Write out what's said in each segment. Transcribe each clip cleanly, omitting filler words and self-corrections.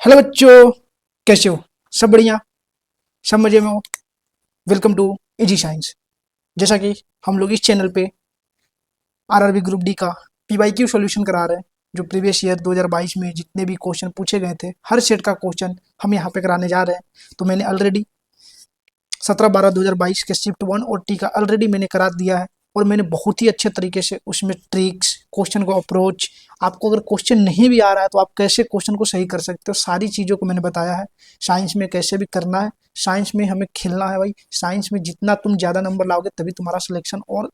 Hello बच्चों, कैसे हो? सब बढ़िया, सब मजे में हो। Welcome to easy science. जैसा कि हम लोग इस चैनल पे आरआरबी ग्रुप डी का पीवाईक्यू सॉल्यूशन करा रहे हैं, जो प्रीवियस ईयर 2022 में जितने भी क्वेश्चन पूछे गए थे, हर सेट का क्वेश्चन हम यहाँ पे कराने जा रहे हैं। तो मैंने ऑलरेडी 17/12/2022 के शिफ्ट 1 और टी का ऑलरेडी मैंने करा दिया है, और मैंने बहुत ही अच्छे तरीके से उसमें ट्रिक्स, क्वेश्चन को अप्रोच, आपको अगर क्वेश्चन नहीं भी आ रहा है तो आप कैसे क्वेश्चन को सही कर सकते हो, सारी चीज़ों को मैंने बताया है। साइंस में कैसे भी करना है, साइंस में हमें खेलना है भाई। साइंस में जितना तुम ज़्यादा नंबर लाओगे तभी तुम्हारा सिलेक्शन और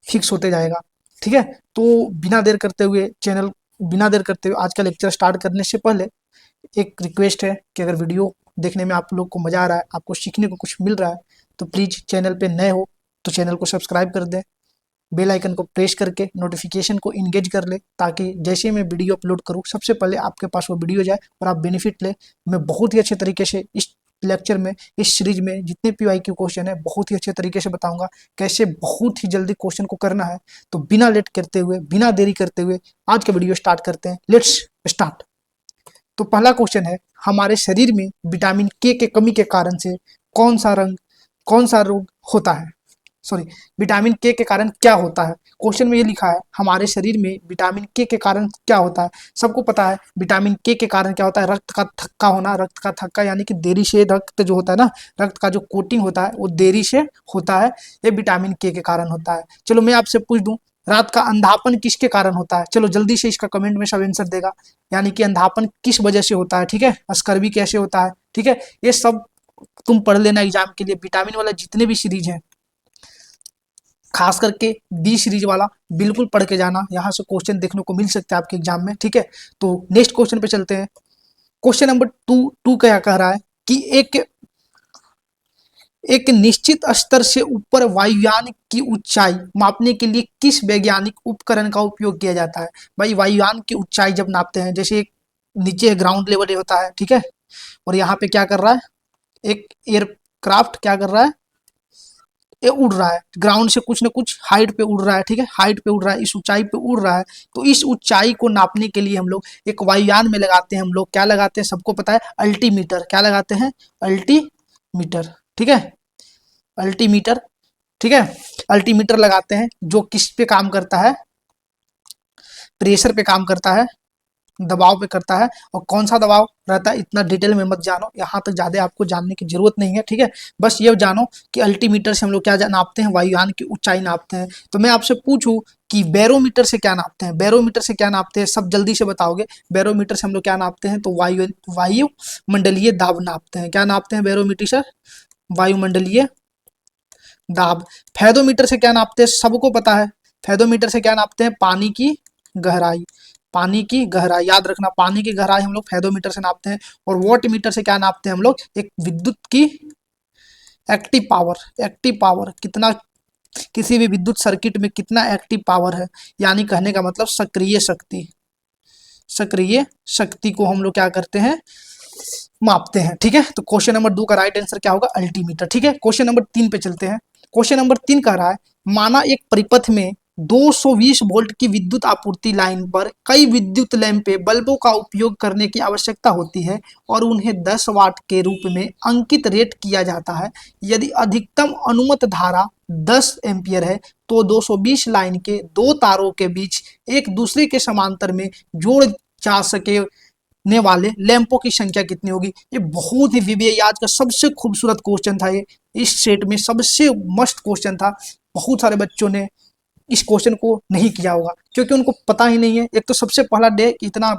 फिक्स होते जाएगा। ठीक है, तो बिना देर करते हुए आज का लेक्चर स्टार्ट करने से पहले एक रिक्वेस्ट है कि अगर वीडियो देखने में आप लोग को मज़ा आ रहा है, आपको सीखने को कुछ मिल रहा है, तो प्लीज़ चैनल पे नए हो तो चैनल को सब्सक्राइब कर दें, बेल आइकन को प्रेस करके नोटिफिकेशन को इंगेज कर ले, ताकि जैसे मैं वीडियो अपलोड करूँ सबसे पहले आपके पास वो वीडियो जाए और आप बेनिफिट ले। मैं बहुत ही अच्छे तरीके से इस लेक्चर में, इस सीरीज में जितने पीवाईक्यू क्वेश्चन है बहुत ही अच्छे तरीके से बताऊंगा कैसे बहुत ही जल्दी क्वेश्चन को करना है। तो बिना लेट करते हुए, बिना देरी करते हुए आज का वीडियो स्टार्ट करते हैं। Let's start. तो पहला क्वेश्चन है, हमारे शरीर में विटामिन के कमी के कारण से कौन सा रोग होता है? सॉरी, विटामिन के कारण क्या होता है? क्वेश्चन में ये लिखा है हमारे शरीर में विटामिन के कारण क्या होता है। सबको पता है विटामिन के कारण क्या होता है, रक्त का थक्का होना। रक्त का थक्का यानी कि देरी से रक्त जो होता है ना, रक्त का जो कोटिंग होता है वो देरी से होता है, ये विटामिन के कारण होता है। चलो मैं आपसे पूछ दूं, रात का अंधापन किसके कारण होता है? चलो जल्दी से इसका कमेंट में सब आंसर देगा। यानी कि अंधापन किस वजह से होता है, ठीक है, स्कर्वी कैसे होता है, ठीक है, ये सब तुम पढ़ लेना एग्जाम के लिए। विटामिन वाला जितने भी सीरीज हैं, खास करके बी सीरीज वाला बिल्कुल पढ़ के जाना, यहाँ से क्वेश्चन देखने को मिल सकते हैं आपके एग्जाम में। ठीक है, तो नेक्स्ट क्वेश्चन पे चलते हैं। क्वेश्चन नंबर टू क्या कह रहा है कि एक निश्चित स्तर से ऊपर वायुयान की ऊंचाई मापने के लिए किस वैज्ञानिक उपकरण का उपयोग किया जाता है? भाई वायुयान की ऊंचाई जब नापते हैं, जैसे नीचे ग्राउंड लेवल होता है, ठीक है, और यहाँ पे क्या कर रहा है, एक एयरक्राफ्ट क्या कर रहा है, ये उड़ रहा है, ग्राउंड से कुछ ना कुछ हाइट पे उड़ रहा है। ठीक है, हाइट पे उड़ रहा है, इस ऊंचाई पे उड़ रहा है। तो इस ऊंचाई को नापने के लिए हम लोग एक वायुयान में लगाते हैं, हम लोग क्या लगाते हैं, सबको पता है, अल्टीमीटर। क्या लगाते हैं? अल्टीमीटर। ठीक है, अल्टीमीटर। ठीक है, अल्टीमीटर लगाते हैं, जो किस पे काम करता है, प्रेशर पे काम करता है, दबाव पे करता है। और कौन सा दबाव रहता है इतना डिटेल में मत जानो, यहाँ तक ज़्यादा आपको जानने की जरूरत नहीं है। ठीक है, बस ये जानो कि अल्टीमीटर से हम लोग क्या नापते हैं, वायुयान की ऊंचाई नापते हैं। तो मैं आपसे पूछूं कि बैरोमीटर से क्या नापते हैं? बैरोमीटर से क्या नापते हैं, सब जल्दी से बताओगे। बैरोमीटर से हम लोग क्या नापते हैं, तो वायुमंडलीय दाब नापते हैं। क्या नापते हैं बैरोमीटर से? वायुमंडलीय दाब। फेदोमीटर से क्या नापते हैं? सबको पता है, फेदोमीटर से क्या नापते हैं, पानी की गहराई। पानी की गहराई याद रखना, पानी की गहराई हम लोग फेदोमीटर से नापते हैं। और वोट मीटर से क्या नापते हैं हम लोग, एक विद्युत की एक्टिव पावर। एक्टिव पावर कितना, किसी भी विद्युत सर्किट में कितना एक्टिव पावर है, यानी कहने का मतलब सक्रिय शक्ति। सक्रिय शक्ति को हम लोग क्या करते हैं, मापते हैं। ठीक है, तो क्वेश्चन नंबर 2 का राइट आंसर क्या होगा, अल्टीमीटर। ठीक है, क्वेश्चन नंबर 3 पे चलते हैं। क्वेश्चन नंबर 3 कह रहा है, माना एक परिपथ में 220 वोल्ट की विद्युत आपूर्ति लाइन पर कई विद्युत लैंपे बल्बों का उपयोग करने की आवश्यकता होती है और उन्हें 10 वाट के रूप में अंकित रेट किया जाता है। यदि अधिकतम अनुमत धारा 10 एम्पियर है तो 220 लाइन के दो तारों के बीच एक दूसरे के समांतर में जोड़ जा सके ने वाले लैंपों की संख्या कितनी होगी? ये बहुत ही वीवीआई आज का सबसे खूबसूरत क्वेश्चन था, ये इस सेट में सबसे मस्त क्वेश्चन था। बहुत सारे बच्चों ने इस क्वेश्चन को नहीं किया होगा क्योंकि उनको पता ही नहीं है। एक तो सबसे पहला डे इतना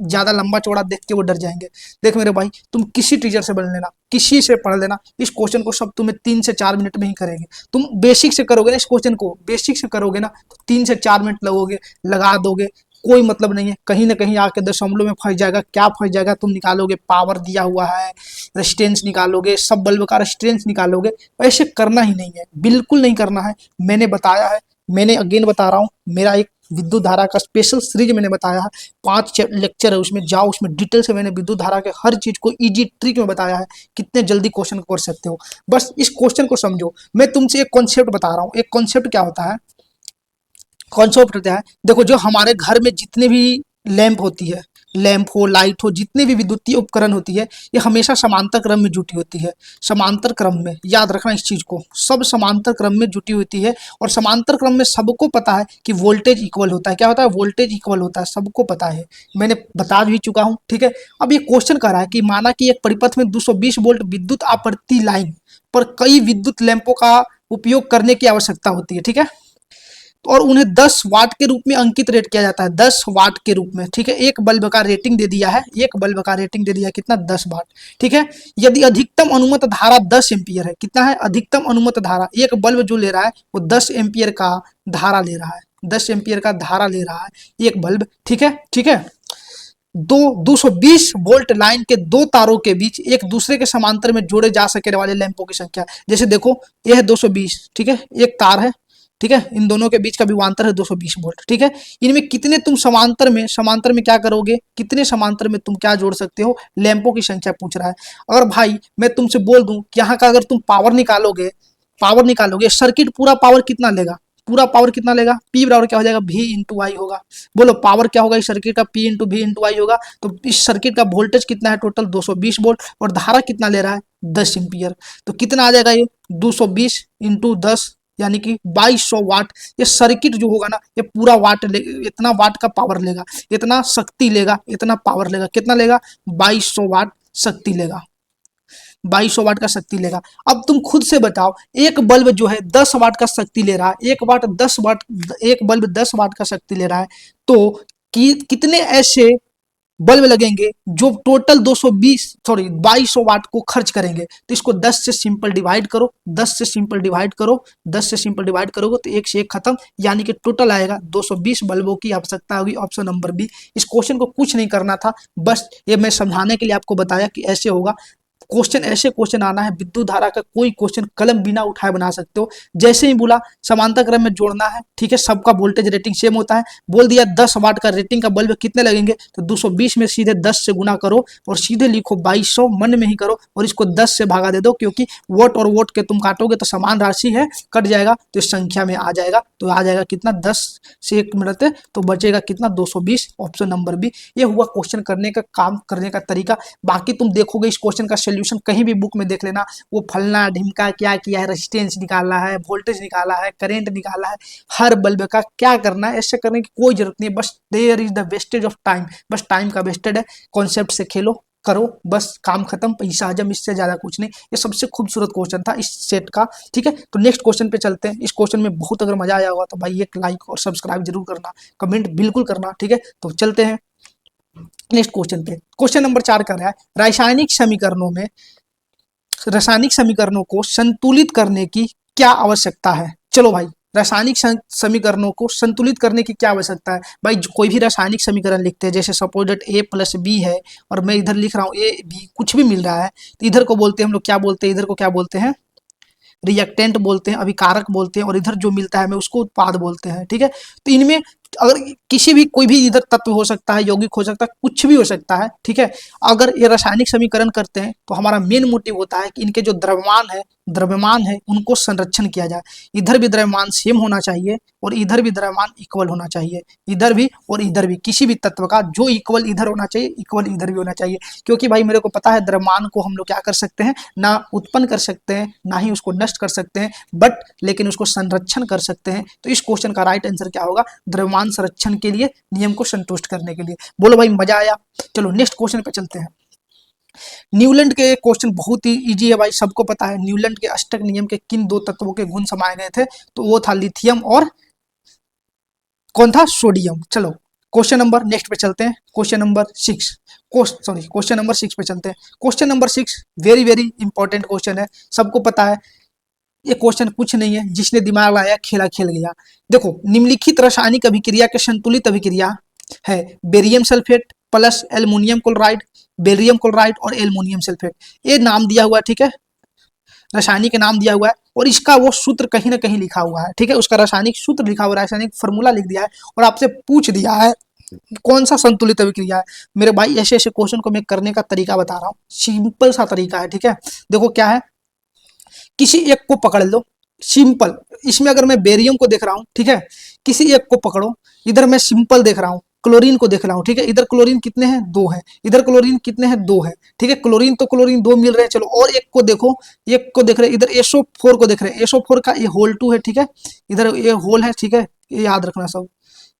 ज्यादा लंबा चौड़ा देख के वो डर जाएंगे। देख मेरे भाई, तुम किसी टीचर से पढ़ लेना, किसी से पढ़ लेना, इस क्वेश्चन को सब तुम्हें 3 से 4 मिनट में ही करेंगे। तुम बेसिक से करोगे ना, इस क्वेश्चन को बेसिक से करोगे ना, तो 3 से 4 मिनट लगोगे, लगा दोगे, कोई मतलब नहीं है। कहीं ना कहीं आके दशमलव में फंस जाएगा। क्या फंस जाएगा, तुम निकालोगे पावर दिया हुआ है, रेजिस्टेंस निकालोगे, सब बल्ब का रेजिस्टेंस निकालोगे। ऐसे करना ही नहीं है, बिल्कुल नहीं करना है। मैंने बताया है, मैंने अगेन बता रहा हूँ, मेरा एक विद्युत धारा का स्पेशल सीरीज मैंने बताया है, 5 लेक्चर है उसमें, जाओ उसमें डिटेल से मैंने विद्युत धारा के हर चीज को इजी ट्रिक में बताया है, कितने जल्दी क्वेश्चन को कर सकते हो। बस इस क्वेश्चन को समझो। मैं तुमसे एक कॉन्सेप्ट बता रहा हूँ, एक कॉन्सेप्ट क्या होता है, कॉन्सेप्ट होता है, देखो जो हमारे घर में जितने भी लैंप होती है, लैंप हो, लाइट हो, जितने भी विद्युतीय उपकरण होती है ये हमेशा समांतर क्रम में जुटी होती है। समांतर क्रम में, याद रखना इस चीज को, सब समांतर क्रम में जुटी होती है। और समांतर क्रम में सबको पता है कि वोल्टेज इक्वल होता है। क्या होता है? वोल्टेज इक्वल होता है, सबको पता है, मैंने बता भी चुका हूं। ठीक है, अब ये क्वेश्चन कर रहा है कि माना कि एक परिपथ में 220 वोल्ट विद्युत आपूर्ति लाइन पर कई विद्युत लैंपों का उपयोग करने की आवश्यकता होती है। ठीक है, और उन्हें 10 वाट के रूप में अंकित रेट किया जाता है, 10 वाट के रूप में। ठीक है, एक बल्ब का रेटिंग दे दिया है, एक बल्ब का रेटिंग दे दिया है कितना? 10 वाट। ठीक है, यदि अधिकतम अनुमत धारा 10 एम्पियर है, कितना है अधिकतम अनुमत धारा? एक बल्ब जो ले रहा है वो 10 एम्पियर का धारा ले रहा है, 10 एम्पियर का धारा ले रहा है एक बल्ब। ठीक है, ठीक है, 220 वोल्ट लाइन के दो तारों के बीच एक दूसरे के समांतर में जोड़े जा सकने वाले लैंपों की संख्या। जैसे देखो, यह है 220, ठीक है, एक तार है, ठीक है, इन दोनों के बीच का विभवांतर है 220 वोल्ट। ठीक है, इनमें कितने तुम समांतर में क्या करोगे? कितने समांतर में तुम क्या जोड़ सकते हो? लैंपों की संख्या पूछ रहा है। अगर भाई मैं तुमसे बोल दूं कि यहाँ का अगर तुम पावर निकालोगे, सर्किट पूरा पावर कितना लेगा? पूरा पावर कितना लेगा? P बराबर क्या हो जाएगा? V इंटू आई होगा। बोलो पावर क्या होगा इस सर्किट का? P इंटू V इंटू आई होगा। तो इस सर्किट का वोल्टेज कितना है? टोटल 220 वोल्ट, और धारा कितना ले रहा है? 10 एम्पियर। तो कितना आ जाएगा ये? 220 इंटू 10 यानी कि 2200 वाट। ये सर्किट जो होगा ना, ये पूरा वाट ले, इतना वाट का पावर लेगा, इतना शक्ति लेगा, इतना पावर लेगा। कितना लेगा? 2200 वाट शक्ति लेगा, 2200 वाट का शक्ति लेगा। अब तुम खुद से बताओ, एक बल्ब जो है 10 वाट का शक्ति ले रहा है, एक बल्ब 10 वाट का शक्ति ले रहा है, तो कितने ऐसे बल्ब लगेंगे जो टोटल 2200 वाट को खर्च करेंगे? तो इसको 10 से सिंपल डिवाइड करो, 10 से सिंपल डिवाइड करो, 10 से सिंपल डिवाइड करोगे तो एक से एक खत्म, यानी कि टोटल आएगा 220 बल्बों की आवश्यकता होगी। Option number B. इस क्वेश्चन को कुछ नहीं करना था, बस ये मैं समझाने के लिए आपको बताया कि ऐसे होगा। क्वेश्चन ऐसे क्वेश्चन आना है, विद्युत धारा का कोई क्वेश्चन कलम बिना उठाए बना सकते हो। जैसे ही बोला समांतर क्रम में जोड़ना है, ठीक है, सबका वोल्टेज रेटिंग सेम होता है। बोल दिया 10 वाट का रेटिंग का बल्ब कितने लगेंगे, तो 220 में सीधे 10 से गुना करो और सीधे लिखो 2200, मन में ही करो, और इसको 10 से भागा दे दो, क्योंकि वोट और वोट के तुम काटोगे तो समान राशि है, कट जाएगा तो इस संख्या में आ जाएगा। तो आ जाएगा कितना? 10 से 1 मिनट तो बचेगा कितना? 220। Option number B. ये हुआ क्वेश्चन करने का, काम करने का तरीका। बाकी तुम देखोगे इस क्वेश्चन का सोल्यूशन कहीं भी बुक में देख लेना, वो फलना ढिमका क्या किया है, रेजिस्टेंस निकाला है, वोल्टेज निकाला है, करंट निकाला है, हर बल्ब का क्या करना है, ऐसे करने की कोई जरूरत नहीं है। बस there is the wastage of time, बस टाइम का वेस्टेड है। कॉन्सेप्ट से खेलो, करो, बस काम खत्म, पैसा हजम, इससे ज्यादा कुछ नहीं। ये सबसे खूबसूरत क्वेश्चन था इस सेट का। ठीक है, तो नेक्स्ट क्वेश्चन पे चलते हैं। इस क्वेश्चन में बहुत अगर मजा आया होगा तो भाई एक लाइक और सब्सक्राइब जरूर करना, कमेंट बिल्कुल करना। ठीक है, तो चलते हैं नेक्स्ट क्वेश्चन पे। क्वेश्चन नंबर 4 कर रहा है, रासायनिक समीकरणों को संतुलित करने की क्या आवश्यकता है? चलो भाई, रासायनिक समीकरणों को संतुलित करने की क्या आवश्यकता है? भाई कोई भी रासायनिक समीकरण लिखते हैं, जैसे suppose that A plus B है और मैं इधर लिख रहा हूँ A B, कुछ भी मिल रहा है, तो इधर को बोलते हैं हम लोग, क्या बोलते हैं इधर को? क्या बोलते हैं? रिएक्टेंट बोलते हैं, अभिकारक बोलते हैं, और इधर जो मिलता है हमें उसको उत्पाद बोलते हैं। ठीक है, तो इनमें अगर किसी भी कोई भी इधर तत्व हो सकता है, यौगिक हो सकता है, कुछ भी हो सकता है। ठीक है, अगर ये रासायनिक समीकरण करते हैं तो हमारा मेन मोटिव होता है कि इनके जो द्रव्यमान है उनको संरक्षण किया जाए। इधर भी द्रव्यमान सेम होना चाहिए और इधर भी द्रव्यमान इक्वल होना चाहिए, इधर भी और इधर भी, किसी भी तत्व का जो इक्वल इधर होना चाहिए इक्वल इधर भी होना चाहिए। क्योंकि भाई मेरे को पता है द्रव्यमान को हम लोग क्या कर सकते हैं, ना उत्पन्न कर सकते हैं ना ही उसको नष्ट कर सकते हैं, बट लेकिन उसको संरक्षण कर सकते हैं। तो इस क्वेश्चन का राइट आंसर क्या होगा? द्रव्यमान संरक्षण के लिए, नियम को संतुष्ट करने के लिए। बोलो भाई मजा आया? चलो नेक्स्ट क्वेश्चन पे चलते हैं। न्यूलैंड के क्वेश्चन बहुत ही इजी है भाई, सबको पता है। न्यूलैंड के अष्टक नियम के किन दो तत्वों के गुण समाये गए थे? तो वो था लिथियम और कौन था? सोडियम। चलो क्वेश्चन नंबर नेक्स्ट पे चलते हैं, क्वेश्चन नंबर 6। क्वेश्चन नंबर 6 पे चलते हैं। Question number 6 very very important question है, सबको पता है। ये क्वेश्चन कुछ नहीं है, जिसने दिमाग लाया खेला खेल गया। देखो, निम्नलिखित रासायनिक अभिक्रिया के संतुलित अभिक्रिया है barium sulphate plus aluminium chloride, barium chloride और एल्युमिनियम सल्फेट। ये नाम दिया हुआ है, ठीक है, रासायनिक के नाम दिया हुआ है, और इसका वो सूत्र कहीं ना कहीं लिखा हुआ है। ठीक है, उसका रासायनिक सूत्र लिखा हुआ है, रासायनिक फॉर्मूला लिख दिया है, और आपसे पूछ दिया है कौन सा संतुलित अभिक्रिया है। मेरे भाई ऐसे ऐसे क्वेश्चन को मैं करने का तरीका बता रहा हूँ, सिंपल सा तरीका है। ठीक है, देखो क्या है, किसी एक को पकड़ लो, सिंपल। इसमें अगर मैं बेरियम को देख रहा हूँ, ठीक है, किसी एक को पकड़ो, इधर मैं सिंपल देख रहा हूँ, क्लोरीन को देख रहा हूँ, ठीक है, इधर क्लोरीन कितने हैं, 2 हैं, इधर क्लोरीन कितने हैं, 2 हैं, ठीक है, क्लोरीन तो क्लोरीन 2 मिल रहे हैं। चलो और एक को देखो, एक को देख रहे हैं, इधर SO4 को देख रहे हैं, SO4 का ये होल 2 है, ठीक है, इधर ये होल है, ठीक है, ये याद रखना सब,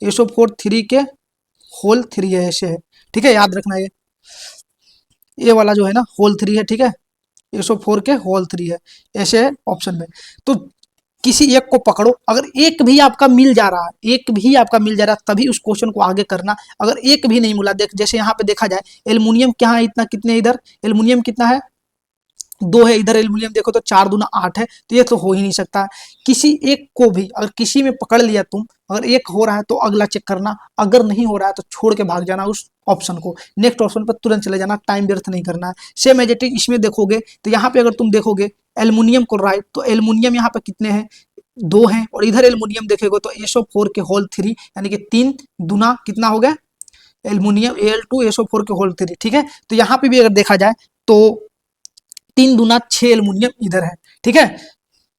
SO4 3 के होल 3 है, ऐसे है, ठीक है, याद रखना ये वाला जो है ना होल 3 है, ठीक है, SO4 के होल 3 है, ऐसे है ऑप्शन में। तो किसी एक को पकड़ो, अगर एक भी आपका मिल जा रहा है, एक भी आपका मिल जा रहा है, तभी उस क्वेश्चन को आगे करना। अगर एक भी नहीं मिला, देख जैसे यहाँ पे देखा जाए, एल्युमिनियम क्या है, इतना कितने, इधर एल्युमिनियम कितना है, 2 है, इधर एल्युमिनियम देखो तो 4 दूना 8 है, तो ये तो हो ही नहीं सकता। किसी एक को भी अगर किसी में पकड़ लिया तुम, अगर एक हो रहा है तो अगला चेक करना, अगर नहीं हो रहा है तो छोड़ के भाग जाना उस ऑप्शन को, नेक्स्ट ऑप्शन पर तुरंत चले जाना, टाइम व्यर्थ नहीं करना है। सेम एज इट इज इसमें देखोगे तो यहाँ पे अगर तुम देखोगे एल्युमिनियम क्लोराइड, तो एल्युमिनियम यहाँ पे कितने हैं, 2 हैं, और इधर एल्युमिनियम देखेगा तो SO4 के होल 3, यानी कि 3 दूना कितना हो गया, एल्युमिनियम Al2SO4 के होल 3, ठीक है। तो यहाँ पे भी अगर देखा जाए तो 3 दूना 6 एल्युमिनियम इधर है, ठीक है,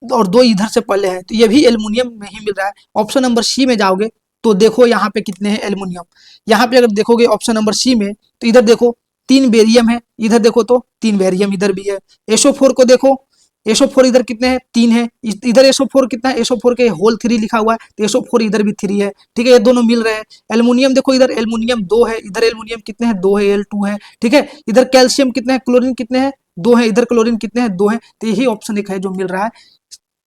और 2 इधर से पहले है, तो ये भी एल्युमिनियम में ही मिल रहा है। ऑप्शन नंबर सी में जाओगे तो देखो यहाँ पे कितने हैं एल्युमिनियम, यहाँ पे अगर देखोगे ऑप्शन नंबर सी में, तो इधर देखो 3 बेरियम है, इधर देखो तो 3 बेरियम इधर भी है। SO4 को देखो, SO4 इधर कितने हैं, 3 है, इधर SO4 कितना है, SO4 के होल 3 लिखा हुआ है, तो SO4 इधर भी 3 है, ठीक है, ये दोनों मिल रहे हैं। एल्युमिनियम देखो, इधर एल्युमिनियम 2 है, इधर एल्युमिनियम कितने हैं, 2 है, Al2 है, ठीक है, इधर कैल्शियम कितने हैं, क्लोरीन कितने हैं, 2 है, इधर क्लोरीन कितने हैं, 2 है, तो यही ऑप्शन एक है जो मिल रहा है।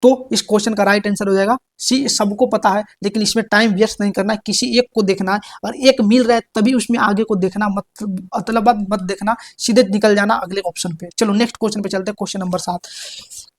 तो इस क्वेश्चन का राइट आंसर हो जाएगा सी। सबको पता है, लेकिन इसमें टाइम वेस्ट नहीं करना है, किसी एक को देखना है, और एक मिल रहा है तभी उसमें आगे को देखना, मतलब मत देखना, सीधे निकल जाना अगले ऑप्शन पे। चलो नेक्स्ट क्वेश्चन पे चलते हैं, क्वेश्चन नंबर 7।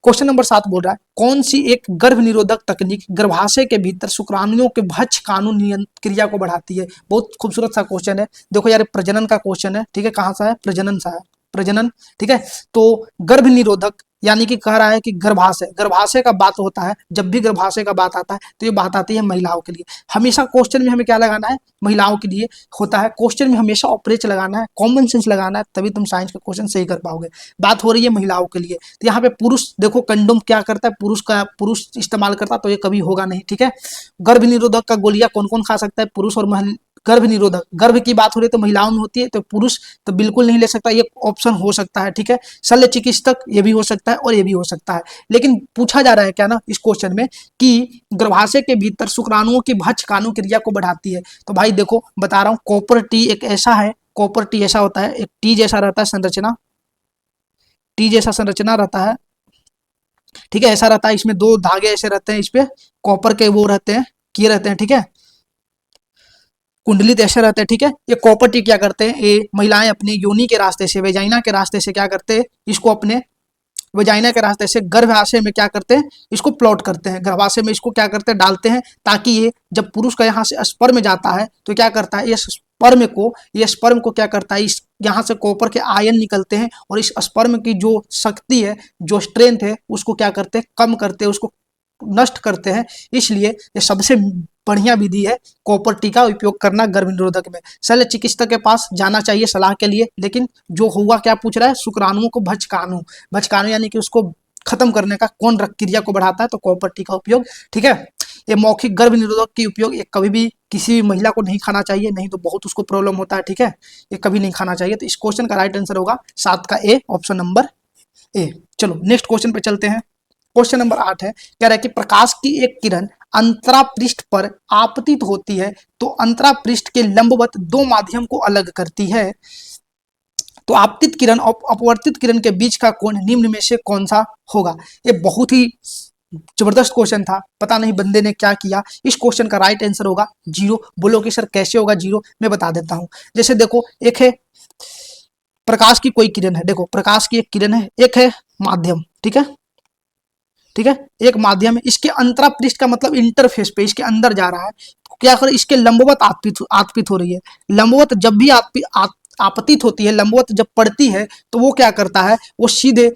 क्वेश्चन नंबर 7 बोल रहा है, कौन सी एक गर्भ निरोधक तकनीक गर्भाशय के भीतर शुक्राणुओं के भक्ष कानून क्रिया को बढ़ाती है। बहुत खूबसूरत सा क्वेश्चन है, देखो यार प्रजनन का क्वेश्चन है, ठीक है, कहाँ सा है, प्रजनन सा है, प्रजनन, ठीक है। तो गर्भ निरोधक यानी कि कह रहा है कि गर्भाशय का बात होता है, जब भी गर्भाशय का बात आता है तो ये बात आती है महिलाओं के लिए। हमेशा क्वेश्चन में हमें क्या लगाना है, महिलाओं के लिए होता है, क्वेश्चन में हमेशा ऑपरेच लगाना है, कॉमन सेंस लगाना है, तभी तुम साइंस का क्वेश्चन सही कर पाओगे। बात हो रही है महिलाओं के लिए, तो यहाँ पे पुरुष देखो कंडोम क्या करता है, पुरुष इस्तेमाल करता, तो ये कभी होगा नहीं, ठीक है। गर्भ निरोधक का गोलियां कौन कौन खा सकता है, पुरुष और महिला। गर्भ निरोधक, गर्भ की बात हो रही है तो महिलाओं में होती है, तो पुरुष तो बिल्कुल नहीं ले सकता, ये ऑप्शन हो सकता है, ठीक है। शल्य चिकित्सक ये भी हो सकता है और ये भी हो सकता है, लेकिन पूछा जा रहा है क्या ना इस क्वेश्चन में कि गर्भाशय के भीतर शुक्राणुओं की भक्ष कानून क्रिया को बढ़ाती है। तो भाई देखो बता रहा हूँ, कॉपर टी एक ऐसा है, कॉपर टी ऐसा होता है, एक टी जैसा रहता है संरचना, टी जैसा संरचना रहता है, ठीक है, ऐसा रहता है, इसमें 2 धागे ऐसे रहते हैं, इस पे कॉपर के वो रहते हैं, किए रहते हैं, ठीक है, कुंडलित ऐसे रहते हैं, ठीक है। ये कॉपर टी क्या करते हैं, ये महिलाएं अपनी योनि के रास्ते से, वेजाइना के रास्ते से क्या करते हैं, इसको अपने वेजाइना के रास्ते से गर्भाशय में क्या करते हैं, इसको प्लॉट करते हैं, गर्भाशय में इसको क्या करते हैं, डालते हैं, ताकि ये जब पुरुष का यहाँ से स्पर्म जाता है तो क्या करता है, ये स्पर्म को क्या करता है, इस यहाँ से कॉपर के आयन निकलते हैं, और इस स्पर्म की जो शक्ति है, जो स्ट्रेंथ है, उसको क्या करते हैं, कम करते हैं, उसको नष्ट करते हैं। इसलिए ये सबसे बढ़िया विधि है कॉपर टी का उपयोग करना गर्भ निरोधक में। शल्य चिकित्सक के पास जाना चाहिए सलाह के लिए, लेकिन जो हुआ क्या पूछ रहा है, शुक्राणुओं को भक्षकाणु यानी कि उसको खत्म करने का कौन क्रिया को बढ़ाता है, तो कॉपर टी का उपयोग, ठीक है। ये मौखिक गर्भ निरोधक के उपयोग ये कभी भी किसी भी महिला को नहीं खाना चाहिए, नहीं तो बहुत उसको प्रॉब्लम होता है, ठीक है, ये कभी नहीं खाना चाहिए। तो इस क्वेश्चन का राइट आंसर होगा 7 का ए, ऑप्शन नंबर ए। चलो नेक्स्ट क्वेश्चन पे चलते हैं। क्वेश्चन नंबर 8 है, कह रहा है कि प्रकाश की एक किरण अंतरा पृष्ठ पर आपतित होती है तो अंतरा पृष्ठ के लंबवत 2 माध्यम को अलग करती है, तो आपतित किरण और अपवर्तित किरण के बीच का कोण निम्न में से कौन सा होगा। ये बहुत ही जबरदस्त क्वेश्चन था, पता नहीं बंदे ने क्या किया। इस क्वेश्चन का राइट आंसर होगा 0। बोलो कि सर कैसे होगा 0, मैं बता देता हूं। जैसे देखो, एक है प्रकाश की कोई किरण है, देखो प्रकाश की एक किरण है, एक है माध्यम, ठीक है, ठीक है, एक माध्यम है, इसके अंतरा पृष्ठ का मतलब इंटरफेस पे इसके अंदर जा रहा है, तो क्या कर इसके लंबवत आपतित हो रही है। लंबवत जब भी आपतित होती है, लंबवत जब पड़ती है, तो वो क्या करता है, वो सीधे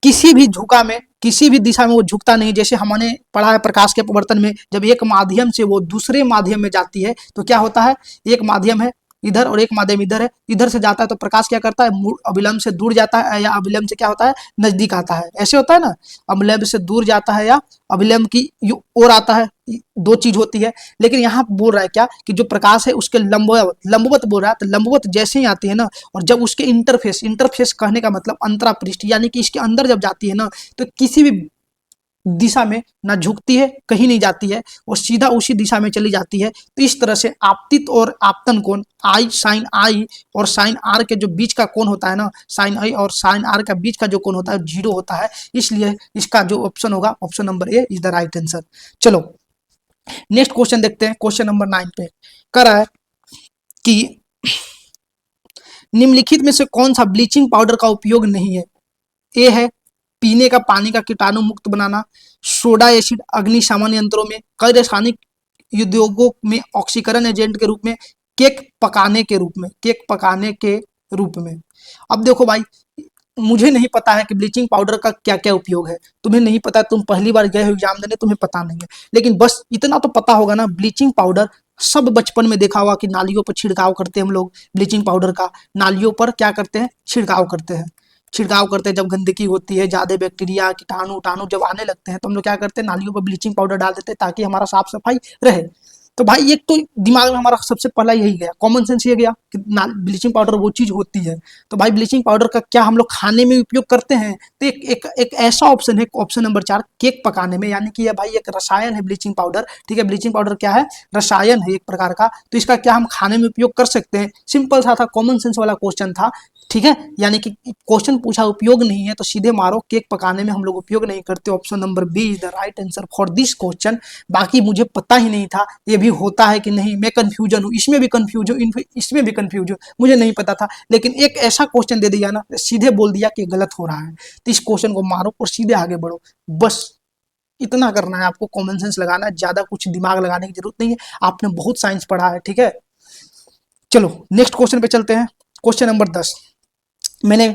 किसी भी झुका में, किसी भी दिशा में वो झुकता नहीं। जैसे हमने पढ़ा है प्रकाश के अपवर्तन में, जब एक माध्यम से वो दूसरे माध्यम में जाती है तो क्या होता है, एक माध्यम है इधर और एक माध्यम इधर है, इधर से जाता है तो प्रकाश क्या करता है, अभिलंब से दूर जाता है या अभिलंब से क्या होता है, नजदीक आता है, ऐसे होता है ना, अभिलंब से दूर जाता है या अभिलंब की ओर आता है, दो चीज होती है। लेकिन यहाँ बोल रहा है क्या कि जो प्रकाश है उसके लंबवत लंबवत बोल रहा है, तो लंबवत जैसे ही आती है ना, और जब उसके इंटरफेस, इंटरफेस कहने का मतलब अंतरापृष्ठ, यानी कि इसके अंदर जब जाती है ना, तो किसी भी दिशा में ना झुकती है, कहीं नहीं जाती है, और सीधा उसी दिशा में चली जाती है। तो इस तरह से आपतित और आपतन कोण आई साइन आई और साइन आर के जो बीच का कोण होता है ना, साइन आई और साइन आर का बीच का जो कोण होता है 0 होता है, इसलिए इसका जो ऑप्शन होगा, option number A is the right answer. चलो नेक्स्ट क्वेश्चन देखते हैं, क्वेश्चन नंबर 9 पे कर रहा है कि निम्नलिखित में से कौन सा ब्लीचिंग पाउडर का उपयोग नहीं है। ए है पीने का पानी का कीटाणु मुक्त बनाना, सोडा एसिड अग्निशमन यंत्रों में, कई रासायनिक उद्योगों में ऑक्सीकरण एजेंट के रूप में, केक पकाने के रूप में, केक पकाने के रूप में। अब देखो भाई, मुझे नहीं पता है कि ब्लीचिंग पाउडर का क्या क्या उपयोग है, तुम्हें नहीं पता, तुम पहली बार गए हो एग्जाम देने, तुम्हें पता नहीं है, लेकिन बस इतना तो पता होगा ना, ब्लीचिंग पाउडर सब बचपन में देखा होगा कि नालियों पर छिड़काव करते हैं हम लोग, ब्लीचिंग पाउडर का नालियों पर क्या करते हैं, छिड़काव करते हैं, छिड़काव करते हैं। जब गंदगी होती है, ज्यादा बैक्टीरिया कीटाणु उटाणु जब आने लगते हैं, तो हम लोग क्या करते हैं, नालियों पर ब्लीचिंग पाउडर डाल देते हैं ताकि हमारा साफ सफाई रहे। तो भाई एक तो दिमाग में हमारा सबसे पहला यही गया, कॉमन सेंस ये गया कि ब्लीचिंग पाउडर वो चीज होती है। तो भाई ब्लीचिंग पाउडर का क्या हम लोग खाने में उपयोग करते हैं, तो एक ऐसा ऑप्शन है, ऑप्शन नंबर 4, केक पकाने में, यानी कि ये भाई एक रसायन है ब्लीचिंग पाउडर, ठीक है, ब्लीचिंग पाउडर क्या है, रसायन है एक प्रकार का, तो इसका क्या हम खाने में उपयोग कर सकते हैं। सिंपल सा था, कॉमन सेंस वाला क्वेश्चन था, ठीक है, यानी कि क्वेश्चन पूछा उपयोग नहीं है तो सीधे मारो, केक पकाने में हम लोग उपयोग नहीं करते, option number B is the right answer for this question. बाकी मुझे पता ही नहीं था ये भी होता है कि नहीं, मैं कंफ्यूजन हूँ, इसमें भी कंफ्यूज हूँ, इसमें भी कंफ्यूज हूँ, मुझे नहीं पता था, लेकिन एक ऐसा क्वेश्चन दे दिया ना, सीधे बोल दिया कि गलत हो रहा है, तो इस क्वेश्चन को मारो और सीधे आगे बढ़ो, बस इतना करना है आपको, कॉमन सेंस लगाना है, ज्यादा कुछ दिमाग लगाने की जरूरत नहीं है, आपने बहुत साइंस पढ़ा है, ठीक है। चलो नेक्स्ट क्वेश्चन पे चलते हैं, क्वेश्चन नंबर 10। मैंने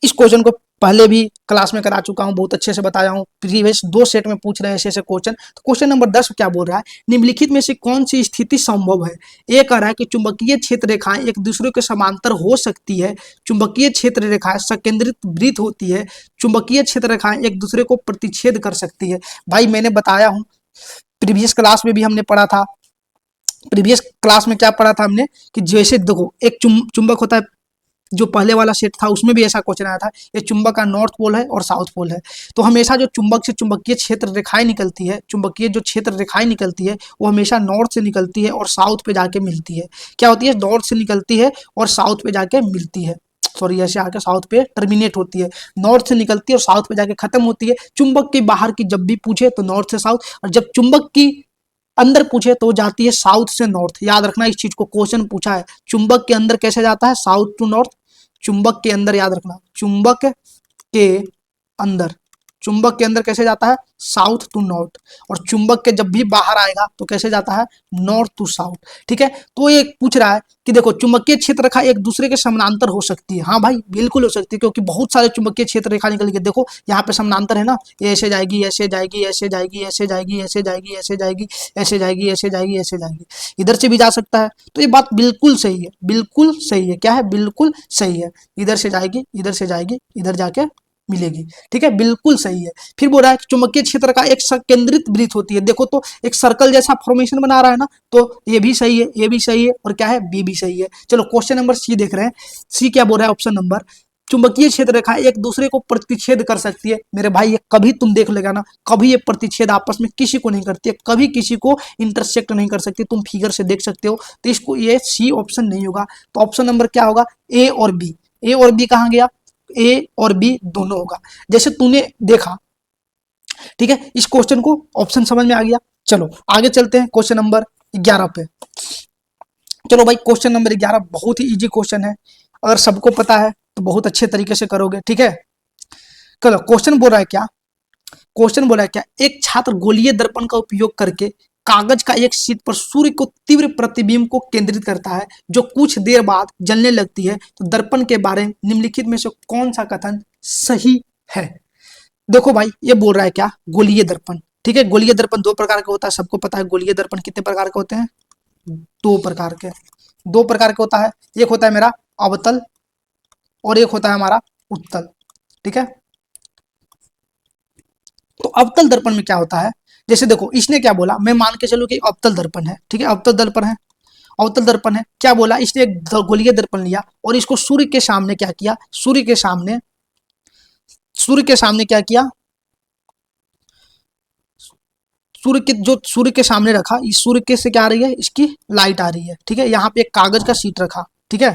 इस क्वेश्चन को पहले भी क्लास में करा चुका हूं, बहुत अच्छे से बताया हूं, प्रीवियस 2 सेट में पूछ रहे हैं ऐसे क्वेश्चन। तो क्वेश्चन नंबर 10 क्या बोल रहा है, निम्नलिखित में से कौन सी स्थिति संभव है। ए कह रहा है कि चुंबकीय क्षेत्र रेखाएं एक दूसरे के समांतर हो सकती है, चुंबकीय क्षेत्र रेखाएं संकेंद्रित वृत्त होती है, चुंबकीय क्षेत्र रेखाएं एक दूसरे को प्रतिच्छेद कर सकती है। भाई मैंने बताया हूं, प्रीवियस क्लास में भी हमने पढ़ा था, प्रीवियस क्लास में क्या पढ़ा था हमने कि जैसे देखो एक चुंबक होता है, जो पहले वाला सेट था उसमें भी ऐसा क्वेश्चन आया था, ये चुंबक का नॉर्थ पोल है और साउथ पोल है, तो हमेशा जो चुंबक से चुंबकीय क्षेत्र रेखाएं निकलती है, चुंबकीय जो क्षेत्र रेखाएं निकलती है वो हमेशा नॉर्थ से निकलती है और साउथ पे जाके मिलती है। क्या होती है, नॉर्थ से निकलती है और साउथ पे जाके मिलती है, सॉरी ऐसे आके साउथ पे टर्मिनेट होती है, नॉर्थ से निकलती है और साउथ पे जाके खत्म होती है। चुंबक के बाहर की जब भी पूछे तो नॉर्थ से साउथ, और जब चुंबक की अंदर पूछे तो जाती है साउथ से नॉर्थ। याद रखना इस चीज को, क्वेश्चन पूछा है चुंबक के अंदर कैसे जाता है, साउथ टू नॉर्थ, चुंबक के अंदर, याद रखना चुंबक के अंदर, चुंबक के अंदर कैसे जाता है, साउथ टू नॉर्थ, और चुंबक के जब भी बाहर आएगा तो कैसे जाता है, नॉर्थ टू साउथ, ठीक है। तो ये पूछ रहा है कि देखो चुंबकीय क्षेत्र रेखा एक दूसरे के समानांतर हो सकती है, हाँ भाई बिल्कुल हो सकती है, क्योंकि बहुत सारे चुंबकीय क्षेत्र रेखा निकल के देखो यहाँ पे समानांतर है ना, ये ऐसे जाएगी, ऐसे जाएगी, ऐसे जाएगी, ऐसे जाएगी, ऐसे जाएगी, ऐसे जाएगी, ऐसे जाएगी, ऐसे जाएगी, ऐसे जाएगी, इधर से भी जा सकता है। तो ये बात बिल्कुल सही है, बिल्कुल सही है, क्या है, बिल्कुल सही है, इधर से जाएगी, इधर से जाएगी, इधर जाके मिलेगी, ठीक है, बिल्कुल सही है। फिर बोल रहा है कि चुंबकीय क्षेत्र का एक संकेंद्रित वृत्त होती है, देखो तो एक सर्कल जैसा फॉर्मेशन बना रहा है ना, तो ये भी सही है, ये भी सही है, और क्या है, बी भी सही है। चलो क्वेश्चन नंबर सी देख रहे हैं, सी क्या बोल रहा है, ऑप्शन नंबर, चुंबकीय क्षेत्र रेखा एक दूसरे को प्रतिच्छेद कर सकती है। मेरे भाई ये कभी तुम देख लेगा ना, कभी ये प्रतिच्छेद आपस में किसी को नहीं करती है, कभी किसी को इंटरसेक्ट नहीं कर सकती, तुम फिगर से देख सकते हो, तो इसको ये सी ऑप्शन नहीं होगा, तो ऑप्शन नंबर क्या होगा, ए और बी। ए और बी कहाँ गया, ए और बी दोनों होगा, जैसे तूने देखा, ठीक है, इस क्वेश्चन को ऑप्शन समझ में आ गया। चलो आगे चलते हैं क्वेश्चन नंबर 11 पे। चलो भाई क्वेश्चन नंबर 11 बहुत ही इजी क्वेश्चन है, अगर सबको पता है तो बहुत अच्छे तरीके से करोगे, ठीक है। चलो क्वेश्चन बोल रहा है क्या, क्वेश्चन बोला है क्या, एक छात्र गोलीय दर्पण का उपयोग करके कागज का एक शीट पर सूर्य को तीव्र प्रतिबिंब को केंद्रित करता है जो कुछ देर बाद जलने लगती है, तो दर्पण के बारे में निम्नलिखित में से कौन सा कथन सही है। देखो भाई ये बोल रहा है क्या, गोलीय दर्पण, ठीक है, गोलीय दर्पण 2 प्रकार का होता है, सबको पता है गोलीय दर्पण कितने प्रकार के होते हैं, 2 प्रकार के, दो प्रकार का होता है, एक होता है मेरा अवतल और एक होता है हमारा उत्तल, ठीक है। तो अवतल दर्पण में क्या होता है, जैसे देखो इसने क्या बोला, मैं मान के चलूं कि अवतल दर्पण है, ठीक है, अवतल दर्पण है, अवतल दर्पण है, क्या बोला इसने, एक गोलीय दर्पण लिया और इसको सूर्य के सामने क्या किया, सूर्य के सामने क्या किया, सूर्य के सामने रखा, इस सूर्य के से क्या आ रही है, इसकी लाइट आ रही है, ठीक है। यहाँ पे एक कागज का शीट रखा, ठीक है,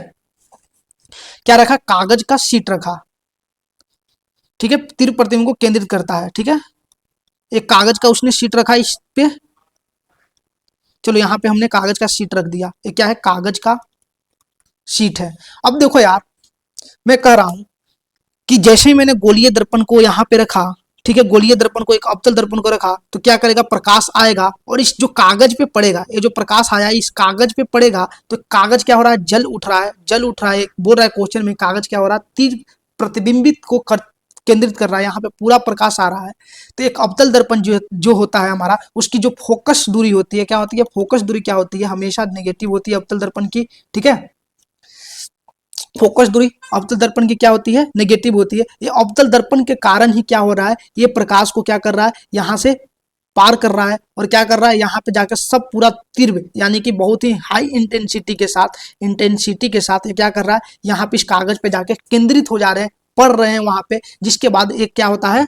क्या रखा, कागज का शीट रखा, ठीक है, तीव्र प्रतिबिंब को केंद्रित करता है, ठीक है। एक कागज का उसने शीट रखा इस पे, चलो यहाँ पे हमने कागज का शीट रख दिया, ये क्या है, कागज का शीट है। अब देखो यार, मैं कह रहा हूं कि जैसे ही मैंने गोलीय दर्पण को यहाँ पे रखा, ठीक है, गोलीय दर्पण को एक अवतल दर्पण को रखा, तो क्या करेगा, प्रकाश आएगा और इस जो कागज पे पड़ेगा, ये जो प्रकाश आया इस कागज पे पड़ेगा, तो कागज क्या हो रहा है, जल उठ रहा है, बोल रहा है क्वेश्चन में, कागज क्या हो रहा है, तीर प्रतिबिंबित को केंद्रित कर रहा है, यहाँ पे पूरा प्रकाश आ रहा है। तो एक अवतल दर्पण जो होता है हमारा, उसकी जो फोकस दूरी होती है, क्या होती है, फोकस दूरी क्या होती है, हमेशा नेगेटिव होती है अवतल दर्पण की, ठीक है। फोकस दूरी अवतल दर्पण की क्या होती है, नेगेटिव होती है। ये अवतल दर्पण के कारण ही क्या हो रहा है, ये प्रकाश को क्या कर रहा है, यहाँ से पार कर रहा है और क्या कर रहा है, यहाँ पे जाकर सब पूरा तीव्र यानी कि बहुत ही हाई इंटेंसिटी के साथ ये क्या कर रहा है, यहाँ पे इस कागज पे जाके केंद्रित हो जा रहे हैं, पढ़ रहे हैं वहां पे, जिसके बाद एक क्या होता है,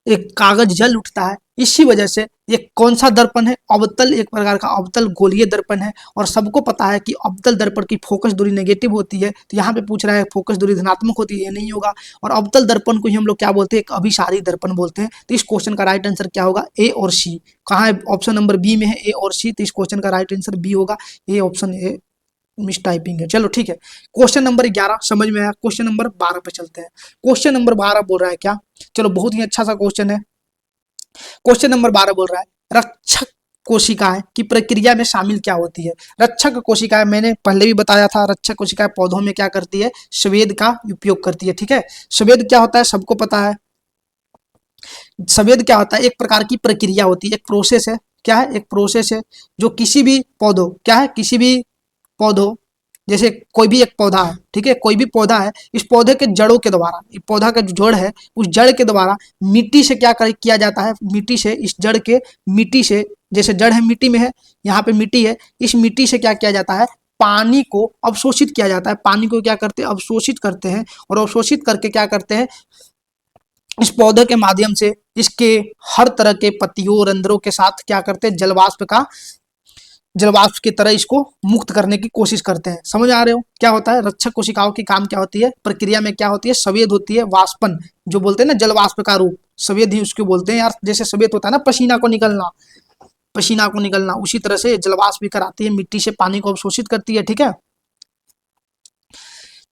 एक कागज जल उठता है। इसी वजह से ये कौन सा दर्पण है, अवतल, एक प्रकार का अवतल गोलीय दर्पण है। और सबको पता है कि अवतल दर्पण की फोकस दूरी नेगेटिव होती है, तो यहाँ पे पूछ रहा है फोकस दूरी धनात्मक होती है, ये नहीं होगा। और अवतल दर्पण को ही हम लोग क्या बोलते हैं, एक अभिसारी दर्पण बोलते हैं। तो इस क्वेश्चन का राइट आंसर क्या होगा, ए और सी। कहाँ है, ऑप्शन नंबर बी में है ए और सी, तो इस क्वेश्चन का राइट आंसर बी होगा, A option A miss typing है। चलो ठीक है, क्वेश्चन नंबर 11 समझ में आया। क्वेश्चन नंबर 12 पे चलते हैं। क्वेश्चन नंबर 12 बोल रहा है क्या, चलो बहुत ही अच्छा सा क्वेश्चन है। क्वेश्चन नंबर 12 बोल रहा है रक्षक कोशिकाएं की प्रक्रिया में शामिल क्या होती है। रक्षक कोशिकाएं मैंने पहले भी बताया था, रक्षक कोशिकाएं पौधों में क्या करती है, स्वेद का उपयोग करती है, ठीक है। स्वेद क्या होता है, सबको पता है। स्वेद क्या होता है, एक प्रकार की प्रक्रिया होती है, एक प्रोसेस है, क्या है, एक प्रोसेस है, जो किसी भी पौधों, क्या है, किसी भी पौधों, जैसे कोई भी एक पौधा है, ठीक है, कोई भी पौधा है, इस पौधे के जड़ों के द्वारा, इस पौधा का जो जड़ है, उस जड़ के द्वारा मिट्टी से क्या किया जाता है, मिट्टी से, इस जड़ के मिट्टी से, जैसे जड़ है मिट्टी में है, यहाँ पे मिट्टी है, इस मिट्टी से क्या किया जाता है, पानी को अवशोषित किया जाता है। पानी को क्या करते हैं, अवशोषित करते हैं, और अवशोषित करके क्या करते हैं, इस पौधे के माध्यम से इसके हर तरह के पत्तियों रंध्रों के साथ क्या करते हैं, जलवाष्प की तरह इसको मुक्त करने की कोशिश करते हैं। समझ आ रहे हो क्या होता है, रक्षक कोशिकाओं की काम क्या होती है, प्रक्रिया में क्या होती है, स्वेद होती है, वाष्पन, जो बोलते हैं ना जलवाष्प का रूप, स्वेद ही उसको बोलते हैं यार। जैसे स्वेद होता है ना, पसीना को निकलना, उसी तरह से जलवाष्प भी कराती है, मिट्टी से पानी को अवशोषित करती है, ठीक है।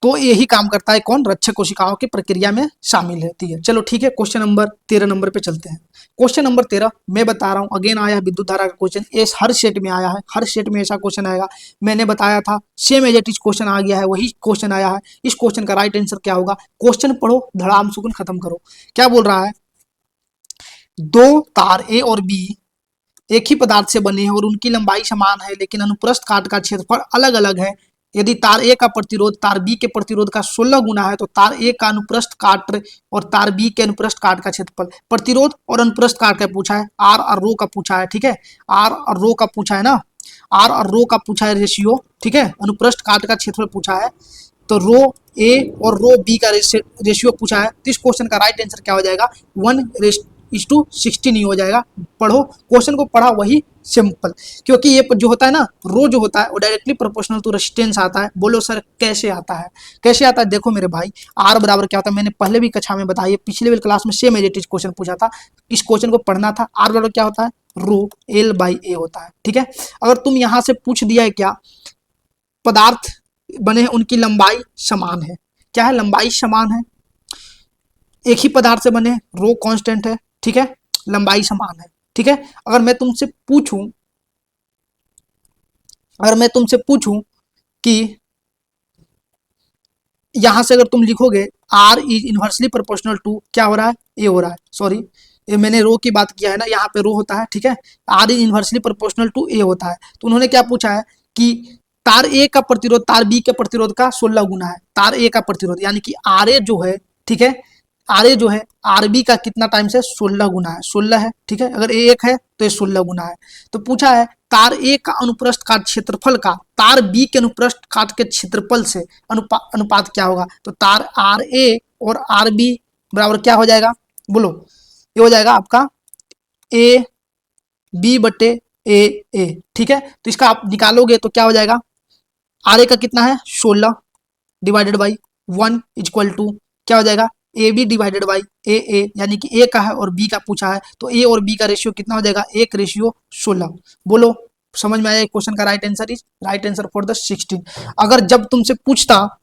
तो यही काम करता है कौन, रक्षक कोशिकाओं की प्रक्रिया में शामिल रहती है। चलो ठीक है, क्वेश्चन नंबर 13 नंबर पे चलते हैं। क्वेश्चन नंबर 13 मैं बता रहा हूँ, अगेन आया है विद्युत धारा का क्वेश्चन, ये हर सेट में आया है, हर सेट में ऐसा क्वेश्चन आएगा। मैंने बताया था same as it is question आ गया है, वही क्वेश्चन आया है। इस क्वेश्चन का राइट आंसर क्या होगा, क्वेश्चन पढ़ो, धड़ाम सुकून खत्म करो। क्या बोल रहा है, दो तार ए और बी एक ही पदार्थ से बने हैं और उनकी लंबाई समान है, लेकिन अनुप्रस्थ काट का क्षेत्रफल अलग अलग है। यदि तार ए का प्रतिरोध तार बी के प्रतिरोध का 16 गुना है, तो तार ए का अनुप्रस्थ काट और तार बी के अनुप्रस्थ काट का क्षेत्रफल, प्रतिरोध और अनुप्रस्थ काट का पूछा है, आर और रो का पूछा है, ठीक है, आर और रो का पूछा है ना, आर और रो का पूछा है रेशियो, ठीक है, अनुप्रस्थ काट का क्षेत्रफल पूछा है, तो रो ए और रो बी का रेशियो पूछा है। तो इस क्वेश्चन का राइट आंसर क्या हो जाएगा, 1:16 ही हो जाएगा। पढ़ो, क्वेश्चन को पढ़ा वही सिंपल, क्योंकि ये जो होता है ना, रो जो होता है वो डायरेक्टली प्रोपोर्शनल टू रेजिस्टेंस आता है। बोलो सर कैसे आता है, कैसे आता है, देखो मेरे भाई, आर बराबर क्या होता है, मैंने पहले भी कक्षा में बताया, पिछले वाली क्लास में same as it is question पूछा था, इस क्वेश्चन को पढ़ना था। आर बराबर क्या होता है, रो L/A होता है, ठीक है। अगर तुम यहाँ से पूछ दिया है क्या, पदार्थ बने हैं उनकी लंबाई समान है, क्या है, लंबाई समान है, एक ही पदार्थ से बने, रो कांस्टेंट है, ठीक है, लंबाई समान है, ठीक है। अगर मैं तुमसे पूछूं कि यहां से अगर तुम लिखोगे R is inversely proportional to, क्या हो रहा है, ए हो रहा है, सॉरी ये मैंने रो की बात किया है ना, यहाँ पे रो होता है, ठीक है, R is inversely proportional to A होता है। तो उन्होंने क्या पूछा है कि तार ए का प्रतिरोध तार बी के प्रतिरोध का 16 गुना है। तार ए का प्रतिरोध यानी कि आर ए जो है, ठीक है, आर ए जो है आर बी का कितना टाइम से 16 गुना है, 16 है, ठीक है। अगर ए 1 है तो ये 16 गुना है। तो पूछा है तार ए का अनुप्रस्थ काट क्षेत्रफल का तार बी के अनुप्रस्थ काट के क्षेत्रफल से अनुपात क्या होगा। तो तार आर ए और आर बी बराबर क्या हो जाएगा, बोलो। ये हो जाएगा आपका ए बी बटे ए, ठीक है। तो इसका आप निकालोगे तो क्या हो जाएगा, आर ए का कितना है 16 डिवाइडेड बाई 1 इक्वल टू क्या हो जाएगा ए बी डिवाइडेड बाई ए, यानी कि ए का है और बी का पूछा है तो ए और बी का रेशियो कितना हो जाएगा 1:16। बोलो समझ में आया क्वेश्चन का right answer is right answer for the 16। अगर जब तुमसे पूछता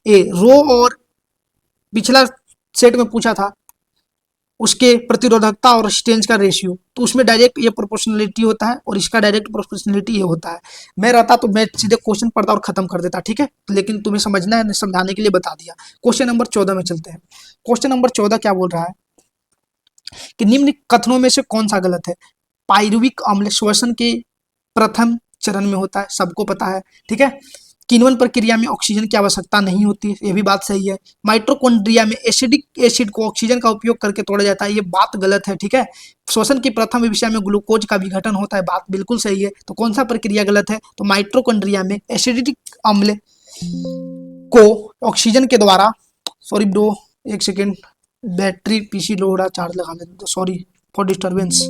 ए रो और पिछला सेट में पूछा था उसके प्रतिरोधकता और रेजिस्टेंस का रेशियो, तो उसमें डायरेक्ट ये प्रोपोर्शनलिटी होता है और इसका डायरेक्ट प्रोपोर्शनलिटी ये होता है। मैं रहता तो मैं सीधे क्वेश्चन पढ़ता और खत्म कर देता, ठीक है, लेकिन तुम्हें समझना है, समझाने के लिए बता दिया। क्वेश्चन नंबर 14 में चलते हैं। क्वेश्चन नंबर 14 क्या बोल रहा है कि निम्न कथनों में से कौन सा गलत है। पायरुविक अम्ल श्वसन के प्रथम चरण में होता है, सबको पता है, ठीक है। किण्वन प्रक्रिया में ऑक्सीजन की आवश्यकता नहीं होती, ये भी बात सही है। माइटोकॉन्ड्रिया में एसिडिक एसिड को ऑक्सीजन का उपयोग करके तोड़ा जाता है, ये बात गलत है, ठीक है। श्वसन की प्रथम विषय में ग्लूकोज का विघटन होता है, बात बिल्कुल सही है। तो कौन सा प्रक्रिया गलत है, तो माइटोकॉन्ड्रिया में एसिडिक अम्ल को ऑक्सीजन के द्वारा, सॉरी ब्रो एक सेकेंड, बैटरी पीसी लो हो रहा, चार्ज लगा लेते, तो सॉरी फॉर डिस्टर्बेंस,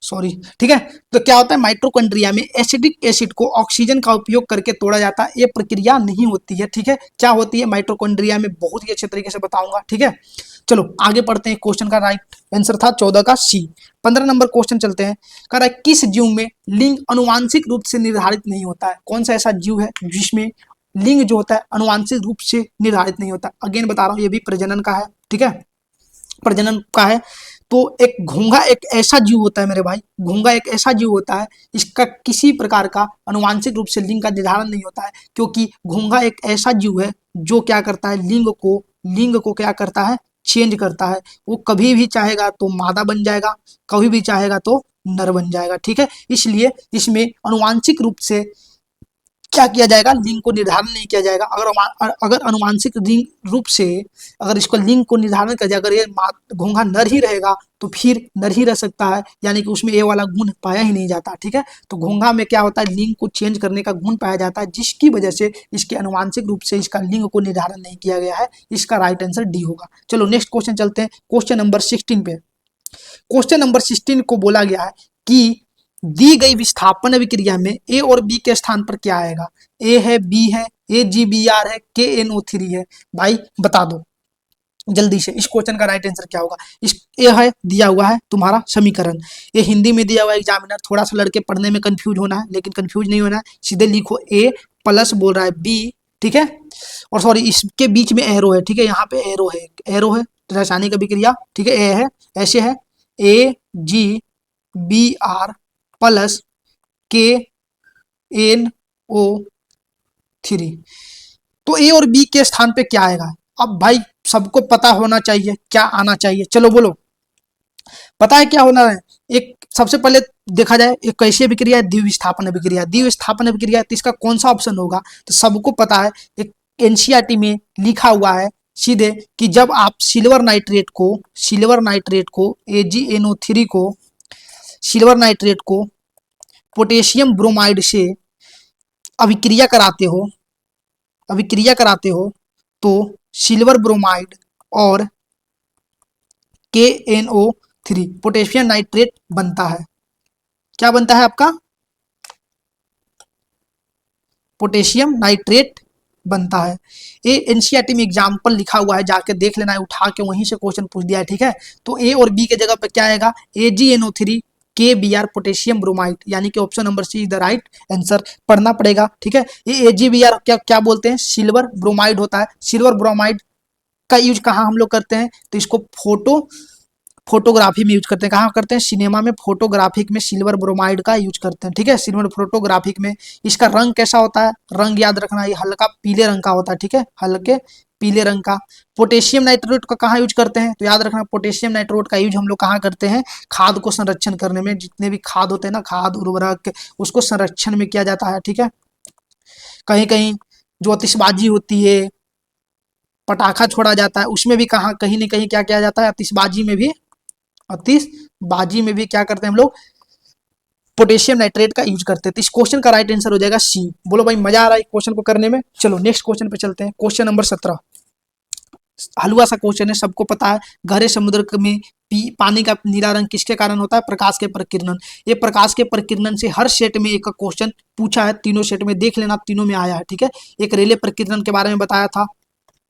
सॉरी, ठीक है। तो क्या होता है माइटोकॉन्ड्रिया में एसिडिक एसिड को ऑक्सीजन का उपयोग करके तोड़ा जाता है, ये प्रक्रिया नहीं होती है, ठीक है। क्या होती है माइटोकॉन्ड्रिया में, बहुत ही अच्छे तरीके से बताऊंगा, ठीक है। चलो आगे पढ़ते हैं। क्वेश्चन का राइट आंसर था 14 का सी। 15 नंबर क्वेश्चन चलते हैं। कह रहा है किस जीव में लिंग अनुवांशिक रूप से निर्धारित नहीं होता है। कौन सा ऐसा जीव है जिसमें लिंग जो होता है अनुवांशिक रूप से निर्धारित नहीं होता। अगेन बता रहा हूं ये भी प्रजनन का है, ठीक है, प्रजनन का है। तो एक घोंघा एक ऐसा जीव होता है मेरे भाई, घोंघा एक ऐसा जीव होता है इसका किसी प्रकार का अनुवांशिक रूप से लिंग का निर्धारण नहीं होता है, क्योंकि घोंघा एक ऐसा जीव है जो क्या करता है लिंग को क्या करता है चेंज करता है। वो कभी भी चाहेगा तो मादा बन जाएगा, कभी भी चाहेगा तो नर बन जाएगा, ठीक है। इसलिए इसमें अनुवांशिक रूप से क्या किया जाएगा, लिंग को निर्धारण नहीं किया जाएगा। अगर अनुवांशिक रूप से अगर इसको लिंग को निर्धारण किया जाए, अगर ये घोंघा नर ही रहेगा तो फिर नर ही रह सकता है, यानी कि उसमें ये वाला गुण पाया ही नहीं जाता, ठीक है। तो घोंघा में क्या होता है लिंग को चेंज करने का गुण पाया जाता है, जिसकी वजह से इसके अनुवांशिक रूप से इसका लिंग को निर्धारण नहीं किया गया है। इसका राइट आंसर डी होगा। चलो नेक्स्ट क्वेश्चन चलते हैं, क्वेश्चन नंबर 16 पे। क्वेश्चन नंबर 16 को बोला गया है कि दी गई विस्थापन अभिक्रिया में ए और बी के स्थान पर क्या आएगा। ए है, बी है, AgBr है, KNO3 है। भाई बता दो जल्दी से इस क्वेश्चन का राइट आंसर क्या होगा। इस ए है दिया हुआ है तुम्हारा समीकरण, ये हिंदी में दिया हुआ है एग्जामिनर, थोड़ा सा लड़के पढ़ने में कंफ्यूज होना है, लेकिन कंफ्यूज नहीं होना है, सीधे लिखो ए प्लस बोल रहा है बी, ठीक है। और सॉरी इसके बीच में एरो है, ठीक है, यहाँ पे एरो है रासायनिक अभिक्रिया, ठीक है। ए है ऐसे है AgBr प्लस KNO3। तो ए और बी के स्थान पे क्या आएगा। अब भाई सबको पता होना चाहिए क्या आना चाहिए, चलो बोलो पता है क्या होना है। एक सबसे पहले देखा जाए एक कैसी अभिक्रिया है, द्विविस्थापन अभिक्रिया। द्विविस्थापन अभिक्रिया तो इसका कौन सा ऑप्शन होगा, तो सबको पता है, एक एनसीईआरटी में लिखा हुआ है सीधे कि जब आप सिल्वर नाइट्रेट को AgNO3 को सिल्वर नाइट्रेट को पोटेशियम ब्रोमाइड से अभिक्रिया कराते हो तो सिल्वर ब्रोमाइड और KNO3 पोटेशियम नाइट्रेट बनता है। क्या बनता है आपका, पोटेशियम नाइट्रेट बनता है। ये एनसीईआरटी में एग्जाम्पल लिखा हुआ है, जाके देख लेना है, उठा के वहीं से क्वेश्चन पूछ दिया है, ठीक है। तो ए और बी के जगह पे क्या आएगा AgNO3 KBr पोटेशियम ब्रोमाइड, यानी कि option number C is the right answer. पढ़ना पड़ेगा, ठीक है। ये AgBr क्या बोलते हैं, सिल्वर ब्रोमाइड होता है। सिल्वर ब्रोमाइड का यूज कहाँ हम लोग करते हैं, तो इसको फोटोग्राफी में यूज करते हैं। कहाँ करते हैं, सिनेमा में फोटोग्राफिक में सिल्वर ब्रोमाइड का यूज करते हैं, ठीक है। सिल्वर फोटोग्राफिक में इसका रंग कैसा होता है, रंग याद रखना, ये हल्का पीले रंग का होता है, ठीक है, हल्के पीले रंग का। पोटेशियम नाइट्रेट का कहाँ यूज करते हैं, तो याद रखना पोटेशियम नाइट्रेट का यूज हम लोग कहाँ करते हैं, खाद को संरक्षण करने में। जितने भी खाद होते हैं ना, खाद उर्वरक, उसको संरक्षण में किया जाता है, ठीक है। कहीं कहीं जो आतिशबाजी होती है, पटाखा छोड़ा जाता है, उसमें भी कहाँ कहीं न कहीं क्या किया जाता है, आतिशबाजी में भी क्या करते हैं हम लोग, पोटेशियम नाइट्रेट का यूज करते हैं। तो इस क्वेश्चन का राइट आंसर हो जाएगा सी। बोलो भाई मजा आ रहा है क्वेश्चन को करने में। चलो नेक्स्ट क्वेश्चन पे चलते हैं। क्वेश्चन नंबर 17 हलवा सा क्वेश्चन है, सबको पता है। गहरे समुद्र में पानी का नीला रंग किसके कारण होता है, प्रकाश के प्रकीर्णन। ये प्रकाश के प्रकीर्णन से हर सेट में एक क्वेश्चन पूछा है, तीनों सेट में देख लेना, तीनों में आया है, ठीक है। एक रेले प्रकीर्णन के बारे में बताया था,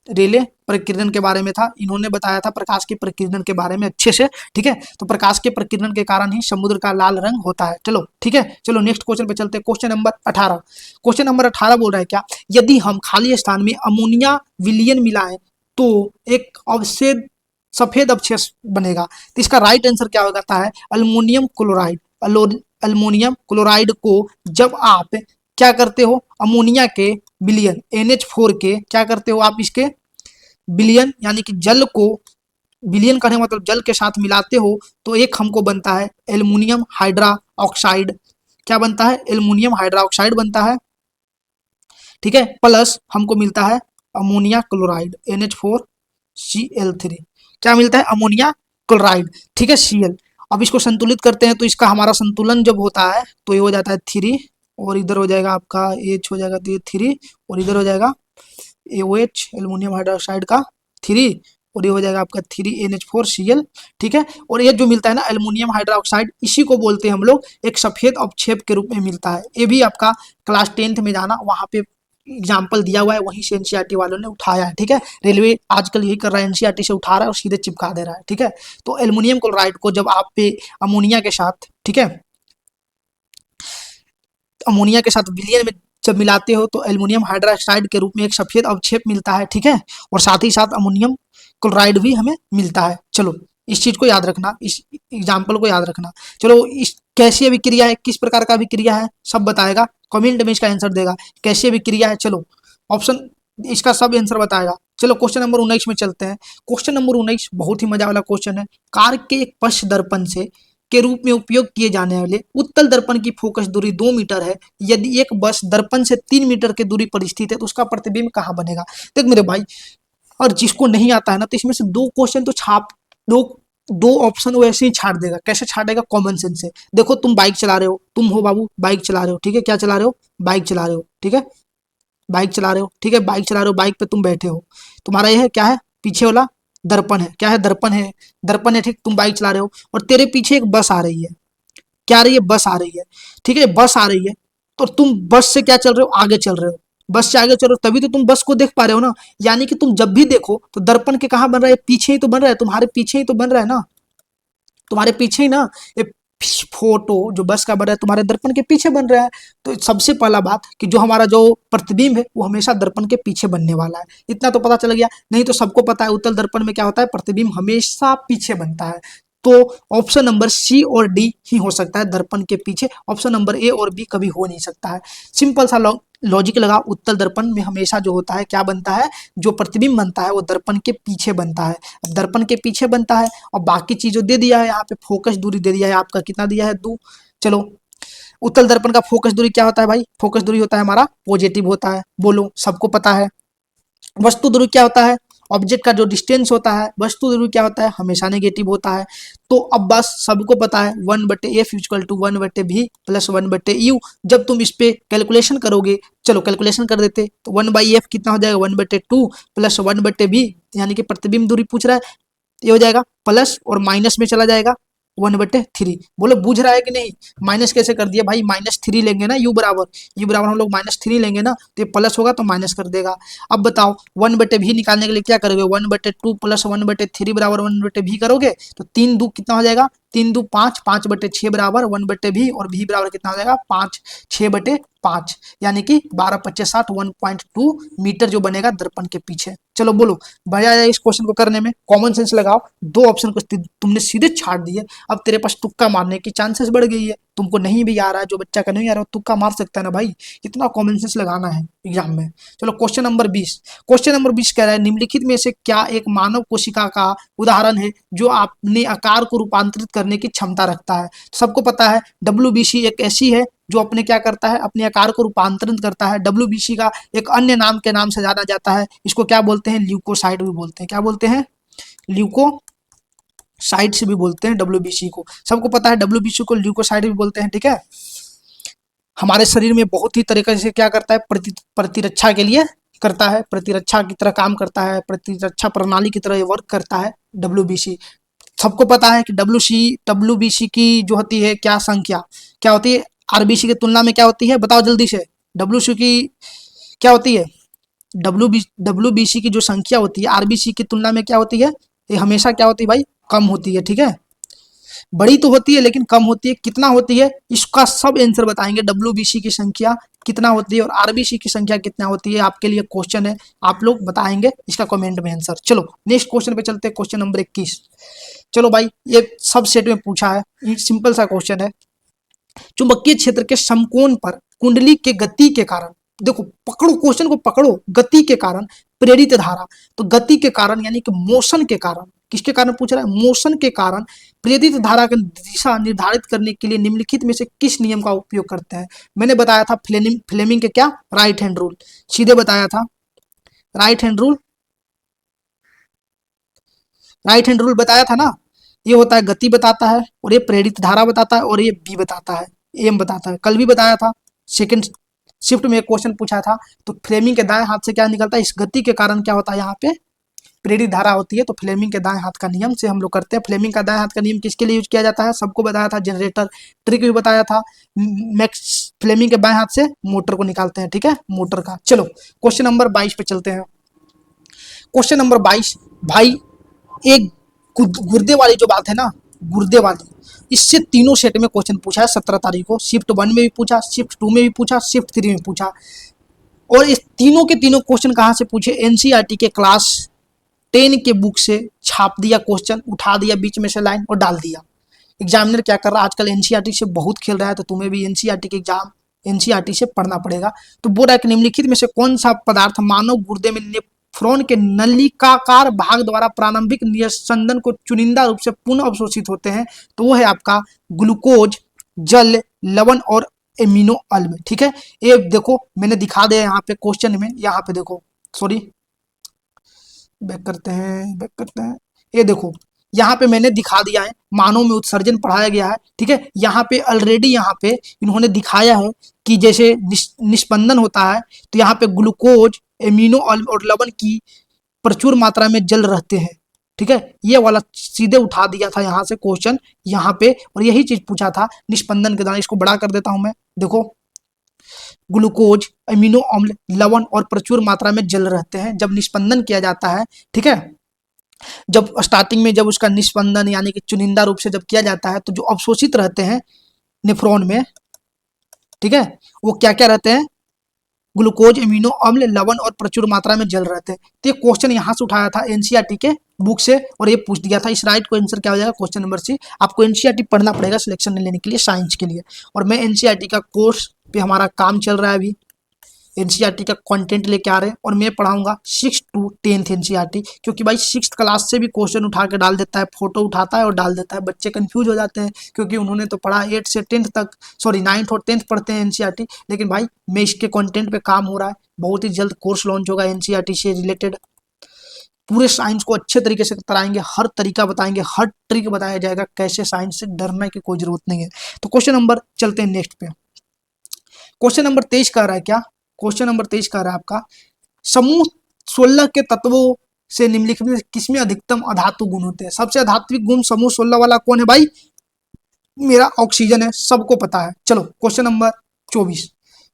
रेले प्रकीर्णन के बारे में था, इन्होंने बताया था प्रकाश के प्रकीर्णन के बारे में अच्छे से, ठीक है। तो प्रकाश के प्रकीर्णन के कारण ही समुद्र का लाल रंग होता है। चलो ठीक है, चलो नेक्स्ट क्वेश्चन पे चलते हैं। क्वेश्चन नंबर 18, क्वेश्चन नंबर 18 बोल रहा है क्या, यदि हम खाली स्थान में अमोनिया विलयन मिलाएं तो एक अवशेष सफेद अवशेष बनेगा। तो इसका राइट आंसर क्या होता है, अल्मोनियम क्लोराइड। अल्मोनियम क्लोराइड को जब आप क्या करते हो, अमोनिया के विलयन NH4 के क्या करते हो आप, इसके विलयन यानी कि जल को, विलयन करने मतलब जल के साथ मिलाते हो, तो एक हमको बनता है एल्युमिनियम हाइड्रा ऑक्साइड। क्या बनता है, एल्युमिनियम हाइड्रा ऑक्साइड बनता है, ठीक है। प्लस हमको मिलता है अमोनिया क्लोराइड NH4Cl3। क्या मिलता है, अमोनिया क्लोराइड, ठीक है, Cl। अब इसको संतुलित करते हैं तो इसका हमारा संतुलन जब होता है तो ये हो जाता है 3, और इधर हो जाएगा आपका H हो जाएगा, तो ये 3, और इधर हो जाएगा AOH एल्युमिनियम हाइड्रोक्साइड का 3, और ये हो जाएगा आपका 3NH4Cl, ठीक है। और ये जो मिलता है ना एल्युमिनियम हाइड्रोक्साइड, इसी को बोलते हैं हम लोग एक सफेद अवक्षेप के रूप में मिलता है। ये भी आपका क्लास 10th में जाना, वहाँ पे एग्जाम्पल दिया हुआ है, वहीं से एनसीईआरटी वालों ने उठाया है, ठीक है। रेलवे आजकल यही कर रहा है, एनसीईआरटी से उठा रहा है और सीधे चिपका दे रहा है, ठीक है। तो एल्युमिनियम क्लोराइड को जब आप पे अमोनिया के साथ, ठीक है, अमोनिया के साथ विलयन में जब मिलाते हो तो एल्युमिनियम हाइड्रोक्साइड के रूप में एक सफेद अवक्षेप मिलता है, ठीक है। और साथ ही साथ अमोनियम क्लोराइड भी हमें मिलता है। चलो इस चीज को याद रखना, इस एग्जाम्पल को याद रखना। चलो इस कैसी अभिक्रिया है, किस प्रकार का अभिक्रिया है, सब बताएगा, कमेंट में इसका आंसर देगा कैसी अभिक्रिया है। चलो ऑप्शन इसका सब आंसर बताएगा। चलो क्वेश्चन नंबर 19 में चलते हैं। क्वेश्चन नंबर 19 बहुत ही मजा वाला क्वेश्चन है। कार के एक पश्च दर्पण से के रूप में उपयोग किए जाने वाले उत्तल दर्पण की फोकस दूरी 2 मीटर है। यदि एक बस दर्पण से 3 मीटर की दूरी पर स्थित है तो उसका प्रतिबिंब कहाँ बनेगा। देख मेरे भाई, और जिसको नहीं आता है ना, तो इसमें से दो क्वेश्चन तो दो दो ऑप्शन वैसे ही छाट देगा। कैसे छाटेगा, कॉमन सेंस से। देखो तुम बाइक चला रहे हो, तुम हो बाबू बाइक चला रहे हो, ठीक है, क्या चला रहे हो, बाइक चला रहे हो, ठीक है, बाइक चला रहे हो, ठीक है, बाइक चला रहे हो, बाइक पे तुम बैठे हो, तुम्हारा यह है क्या है, पीछे वाला दर्पण है, क्या है, दर्पण है, दर्पण है, ठीक, तुम बाइक चला रहे हो और तेरे पीछे एक बस आ रही है। क्या आ रही है, बस आ रही है, ठीक है, बस आ रही है, तो तुम बस से क्या चल रहे हो, आगे चल रहे हो, बस से आगे चल रहे हो, तभी तो तुम बस को देख पा रहे हो ना। यानी कि तुम जब भी देखो तो दर्पण के कहाँ बन रहा है, पीछे ही तो बन रहा है, तुम्हारे पीछे ही तो बन रहा है ना, तुम्हारे पीछे ही ना। ये फोटो जो बस का बन रहा है तुम्हारे दर्पण के पीछे बन रहा है। तो सबसे पहला बात कि जो हमारा जो प्रतिबिंब है वो हमेशा दर्पण के पीछे बनने वाला है। इतना तो पता चल गया। नहीं तो सबको पता है उत्तल दर्पण में क्या होता है, प्रतिबिंब हमेशा पीछे बनता है। तो ऑप्शन नंबर सी और डी ही हो सकता है दर्पण के पीछे। ऑप्शन नंबर ए और बी कभी हो नहीं सकता है। सिंपल सा लॉजिक लगा, उत्तल दर्पण में हमेशा जो होता है क्या बनता है, जो प्रतिबिंब बनता है वो दर्पण के पीछे बनता है। अब दर्पण के पीछे बनता है और बाकी चीजों दे दिया है, यहाँ पे फोकस दूरी दे दिया है आपका, कितना दिया है, 2। चलो उत्तल दर्पण का फोकस दूरी क्या होता है भाई, फोकस दूरी होता है हमारा पॉजिटिव होता है, बोलो सबको पता है। वस्तु दूरी क्या होता है, ऑब्जेक्ट का जो डिस्टेंस होता है, वस्तु दूरी क्या होता है, हमेशा नेगेटिव होता है। तो अब बस सबको पता है 1/f equal to 1/v plus 1/u। जब तुम इस पे कैलकुलेशन करोगे, चलो कैलकुलेशन कर देते, तो 1/f कितना हो जाएगा, 1/2 प्लस 1/v, यानी कि प्रतिबिंब दूरी पूछ रहा है, ये हो जाएगा प्लस और माइनस में चला जाएगा 1/3। बोलो बुझ रहा है कि नहीं। माइनस कैसे कर दिया भाई, -3 लेंगे ना, यू बराबर हम लोग -3 लेंगे ना, तो ये प्लस होगा तो माइनस कर देगा। अब बताओ 1/v निकालने के लिए क्या करोगे, 1/2 प्लस 1/3 बराबर 1/v करोगे, तो 3 2 कितना हो जाएगा, 3 2 5, 5/6 बराबर 1/v, और v बराबर कितना हो जाएगा 5, 6/5 5, यानी कि 12 25 60 1.2 मीटर जो बनेगा दर्पण के पीछे। चलो बोलो, बढ़िया है इस क्वेश्चन को करने में, कॉमन सेंस लगाओ, दो ऑप्शन को तुमने सीधे छाट दिए। अब तेरे पास तुक्का मारने की चांसेस बढ़ गई है, तुमको नहीं भी आ रहा है, जो बच्चा का नहीं आ रहा है तुक्का मार सकता है ना भाई, इतना कॉमन सेंस लगाना है एग्जाम में। चलो क्वेश्चन नंबर 20, क्वेश्चन नंबर 20 कह रहा है निम्नलिखित में से क्या एक मानव कोशिका का उदाहरण है जो अपने आकार को रूपांतरित करने की क्षमता रखता है। सबको पता है WBC एक ऐसी है जो अपने क्या करता है, अपने आकार को रूपांतरित करता है। WBC का एक अन्य नाम के नाम से जाना जाता है, इसको क्या बोलते हैं, ल्यूकोसाइट भी बोलते हैं। क्या बोलते हैं, ल्यूकोसाइट से भी बोलते हैं WBC को। सबको पता है WBC को ल्यूकोसाइट भी बोलते हैं, ठीक है। हमारे शरीर में बहुत ही तरीके से क्या करता है, प्रतिरक्षा के लिए करता है, प्रतिरक्षा की तरह काम करता है, प्रतिरक्षा प्रणाली की तरह ये वर्क करता है WBC। सबको पता है कि WBC की जो होती है क्या संख्या क्या होती है, RBC की तुलना में क्या होती है, बताओ जल्दी से। WBC की क्या होती है, WBC की जो संख्या होती है RBC की तुलना में क्या होती है, ये हमेशा क्या होती है भाई, कम होती है, ठीक है। बड़ी तो होती है लेकिन कम होती है, कितना होती है इसका सब आंसर बताएंगे। WBC की संख्या कितना होती है और RBC की संख्या कितना होती है, आपके लिए क्वेश्चन है, आप लोग बताएंगे इसका कमेंट में आंसर। चलो नेक्स्ट क्वेश्चन पे चलते हैं, क्वेश्चन नंबर 21। चलो भाई ये सब सेट में पूछा है, ये सिंपल सा क्वेश्चन है। चुंबकीय क्षेत्र के समकोण पर कुंडली के गति के कारण, देखो पकड़ो क्वेश्चन को, पकड़ो, गति के कारण प्रेरित धारा, तो गति के कारण यानी कि मोशन के कारण, किसके कारण पूछ रहा है, मोशन के कारण प्रेरित धारा की दिशा निर्धारित करने के लिए निम्नलिखित में से किस नियम का उपयोग करते हैं। मैंने बताया था फ्लेमिंग के क्या, राइट हैंड रूल, सीधे बताया था, right hand rule, right hand rule बताया था ना। ये होता है गति बताता है, और ये प्रेरित धारा बताता है, और ये बी बताता है, एम बताता है, कल भी बताया था, सेकंड शिफ्ट में एक क्वेश्चन पूछा था। तो फ्लेमिंग के दाएं हाथ से क्या निकलता है, इस गति के कारण क्या होता है, यहाँ पे प्रेरित धारा होती है। तो फ्लेमिंग के दाएं हाथ का नियम से हम लोग करते हैं। फ्लेमिंग का दाएं हाथ का नियम किसके लिए यूज किया जाता है, सबको बताया था, जनरेटर ट्रिक भी बताया था। मैक्स फ्लेमिंग के बाएं हाथ से मोटर को निकालते हैं, ठीक है, मोटर का। चलो क्वेश्चन नंबर 22 पे चलते हैं। क्वेश्चन नंबर 22 भाई, एक गुर्दे वाली जो बात है ना, गुर्दे वाली, इससे तीनों सेट में क्वेश्चन पूछा है 17 तारीख को। शिफ्ट 1 में भी पूछा, शिफ्ट 2 में भी पूछा, शिफ्ट 3 में पूछा। और इस तीनों के तीनों क्वेश्चन कहाँ से पूछे, एनसीईआरटी के क्लास 10 के बुक से छाप दिया क्वेश्चन, उठा दिया बीच में से लाइन और डाल दिया। एग्जामिनर क्या कर रहा है आजकल, एनसीईआरटी से बहुत खेल रहा है, तो तुम्हें भी एनसीईआरटी के एग्जाम एनसीईआरटी से पढ़ना पड़ेगा। तो बोल रहा है कि निम्नलिखित में से कौन सा पदार्थ मानव गुर्दे में नेफ्रॉन के नलिकाकार भाग द्वारा प्रारंभिक निस्पंदन को चुनिंदा रूप से पुनः अवशोषित होते हैं। तो वो है आपका ग्लूकोज, जल, लवण और एमिनो अम्ल, ठीक है। ये देखो मैंने दिखा दिया यहाँ पे क्वेश्चन में, यहाँ पे देखो, सॉरी बैक करते हैं, बैक करते हैं, ये देखो यहाँ पे मैंने दिखा दिया है, मानव में उत्सर्जन पढ़ाया गया है, ठीक है। यहाँ पे ऑलरेडी यहाँ पे इन्होंने दिखाया है कि जैसे निस्पंदन होता है तो यहाँ पे ग्लूकोज, एमिनो अम्ल और लवण की प्रचुर मात्रा में जल रहते हैं, ठीक है। ये वाला सीधे उठा दिया था यहाँ से क्वेश्चन यहाँ पे, और यही चीज पूछा था निस्पंदन के दौरान। इसको बड़ा कर देता हूं मैं, देखो ग्लूकोज, एमिनो अम्ल, लवण और प्रचुर मात्रा में जल रहते हैं जब निस्पंदन किया जाता है, ठीक है। जब स्टार्टिंग में जब उसका निस्पंदन यानी कि चुनिंदा रूप से जब किया जाता है तो जो अवशोषित रहते हैं नेफ्रॉन में, ठीक है, वो क्या क्या रहते हैं, ग्लूकोज, एमिनो अम्ल, लवण और प्रचुर मात्रा में जल रहते हैं। तो ये क्वेश्चन यहाँ से उठाया था एनसीईआरटी के बुक से, और ये पूछ दिया था। इस राइट को आंसर क्या हो जाएगा, क्वेश्चन नंबर सी। आपको एनसीईआरटी पढ़ना पड़ेगा सिलेक्शन लेने के लिए, साइंस के लिए। और मैं एनसीईआरटी का कोर्स पे हमारा काम चल रहा है अभी, एनसीईआरटी का कंटेंट लेके आ रहे हैं, और मैं पढ़ाऊंगा 6 to 10 एनसीईआरटी, क्योंकि भाई 6th क्लास से भी क्वेश्चन उठा के डाल देता है, फोटो उठाता है और डाल देता है। बच्चे कंफ्यूज हो जाते हैं क्योंकि उन्होंने तो पढ़ा 8 से 10th तक, सॉरी 9th और 10th पढ़ते हैं एनसीईआरटी। लेकिन भाई मैं इसके कंटेंट पे काम हो रहा है, बहुत ही जल्द कोर्स लॉन्च होगा एनसीईआरटी से रिलेटेड। पूरे साइंस को अच्छे तरीके से कराएंगे, हर तरीका बताएंगे, हर ट्रिक बताया जाएगा, कैसे साइंस से डरने की कोई जरूरत नहीं है। तो क्वेश्चन नंबर चलते हैं नेक्स्ट पे। क्वेश्चन नंबर 23 कह रहा है क्या, क्वेश्चन नंबर 23 कह रहा है आपका, समूह 16 के तत्वों से निम्नलिखित में किसमें अधिकतम अधातु गुण होते हैं। सबसे अधात्विक गुण समूह 16 वाला कौन है भाई, मेरा ऑक्सीजन है, सबको पता है। चलो क्वेश्चन नंबर 24,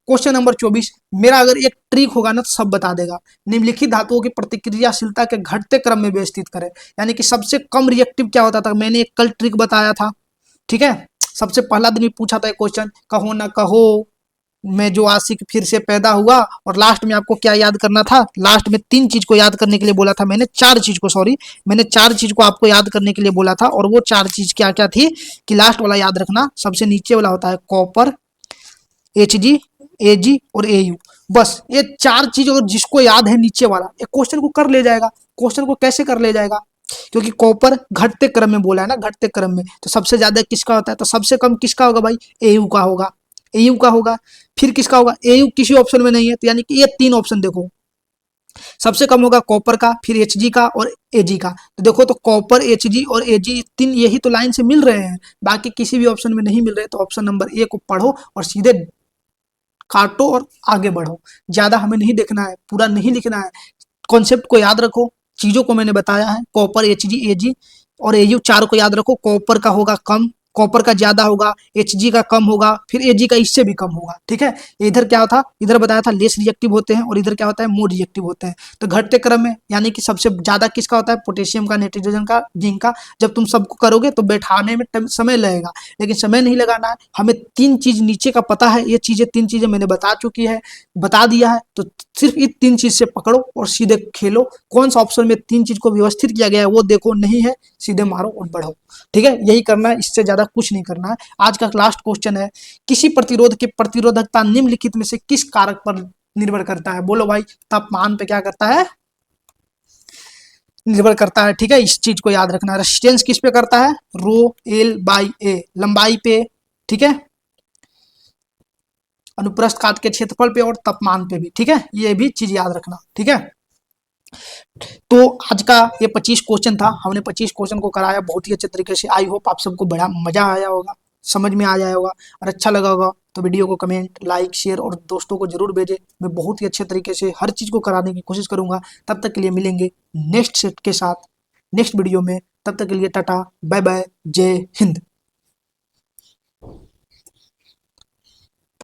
क्वेश्चन नंबर 24 मेरा अगर एक ट्रिक होगा ना तो सब बता देगा। निम्नलिखित धातुओं की प्रतिक्रियाशीलता के घटते क्रम में व्यवस्थित करें, यानी कि सबसे कम रिएक्टिव क्या होता था, मैंने एक कल ट्रिक बताया था, ठीक है। सबसे पहला दिन भी पूछा था क्वेश्चन, कहो ना कहो में जो आशिक फिर से पैदा हुआ, और लास्ट में आपको क्या याद करना था, लास्ट में 3 चीज को याद करने के लिए बोला था मैंने, 4 चीज को, सॉरी, मैंने 4 चीज को आपको याद करने के लिए बोला था, और वो 4 चीज क्या क्या थी कि लास्ट वाला याद रखना, सबसे नीचे वाला होता है कॉपर, एचजी, एजी और एयू। बस ये 4 चीज अगर जिसको याद है नीचे वाला, एक क्वेश्चन को कर ले जाएगा। क्वेश्चन को कैसे कर ले जाएगा, क्योंकि कॉपर घटते क्रम में बोला है ना, घटते क्रम में, तो सबसे ज्यादा किसका होता है, तो सबसे कम किसका होगा भाई, एयू का होगा, एयू का होगा। फिर किसका होगा, एयू किसी ऑप्शन में नहीं है, तो यानी कि ये 3 ऑप्शन देखो, सबसे कम होगा कॉपर का, फिर एचजी का और एजी का। तो देखो, तो कॉपर, एचजी और एजी, 3 यही तो लाइन से मिल रहे हैं, बाकी किसी भी ऑप्शन में नहीं मिल रहे, तो ऑप्शन नंबर ए को पढ़ो और सीधे काटो और आगे बढ़ो। ज्यादा हमें नहीं देखना है, पूरा नहीं लिखना है, कॉन्सेप्ट को याद रखो, चीजों को मैंने बताया है, कॉपर, एचजी, एजी और एयू, 4 को याद रखो। कॉपर का होगा कम, कॉपर का ज्यादा होगा, एचजी का कम होगा, फिर एजी का इससे भी कम होगा, ठीक है। इधर क्या था, इधर बताया था लेस रिएक्टिव होते हैं, और इधर क्या होता है, मोर रिएक्टिव होते हैं। तो घटते क्रम में यानी कि सबसे ज्यादा किसका होता है, पोटेशियम का, नाइट्रोजन का, जिंक का। जब तुम सबको करोगे तो बैठाने में समय लगेगा, लेकिन समय नहीं लगाना है हमें। 3 चीज नीचे का पता है, ये चीजें 3 चीजें मैंने बता चुकी है, बता दिया है, तो सिर्फ ये 3 चीज से पकड़ो और सीधे खेलो। कौन सा ऑप्शन में 3 चीज को व्यवस्थित किया गया है वो देखो, नहीं है सीधे मारो और बढ़ो, ठीक है। यही करना है, इससे ज्यादा कुछ नहीं करना है। आज का लास्ट क्वेश्चन है, किसी प्रतिरोध की प्रतिरोधकता निम्नलिखित में से किस कारक पर निर्भर करता है, बोलो भाई, तापमान पे क्या करता है, निर्भर करता है, ठीक है। इस चीज को याद रखना। रेजिस्टेंस किस पे करता है, रो एल बाई ए, लंबाई पे, ठीक है, अनुप्रस्थ काट के क्षेत्रफल पे और तापमान पे भी, ठीक है, ये भी चीज याद रखना, ठीक है। तो आज का ये 25 क्वेश्चन था, हमने 25 क्वेश्चन को कराया बहुत ही अच्छे तरीके से। आई होप आप सबको बड़ा मजा आया होगा, समझ में आ जाया होगा और अच्छा लगा होगा। तो वीडियो को कमेंट, लाइक, शेयर और दोस्तों को जरूर भेजें। मैं बहुत ही अच्छे तरीके से हर चीज़ को कराने की कोशिश करूंगा। तब तक के लिए मिलेंगे नेक्स्ट सेट के साथ नेक्स्ट वीडियो में। तब तक के लिए टाटा, बाय बाय, जय हिंद।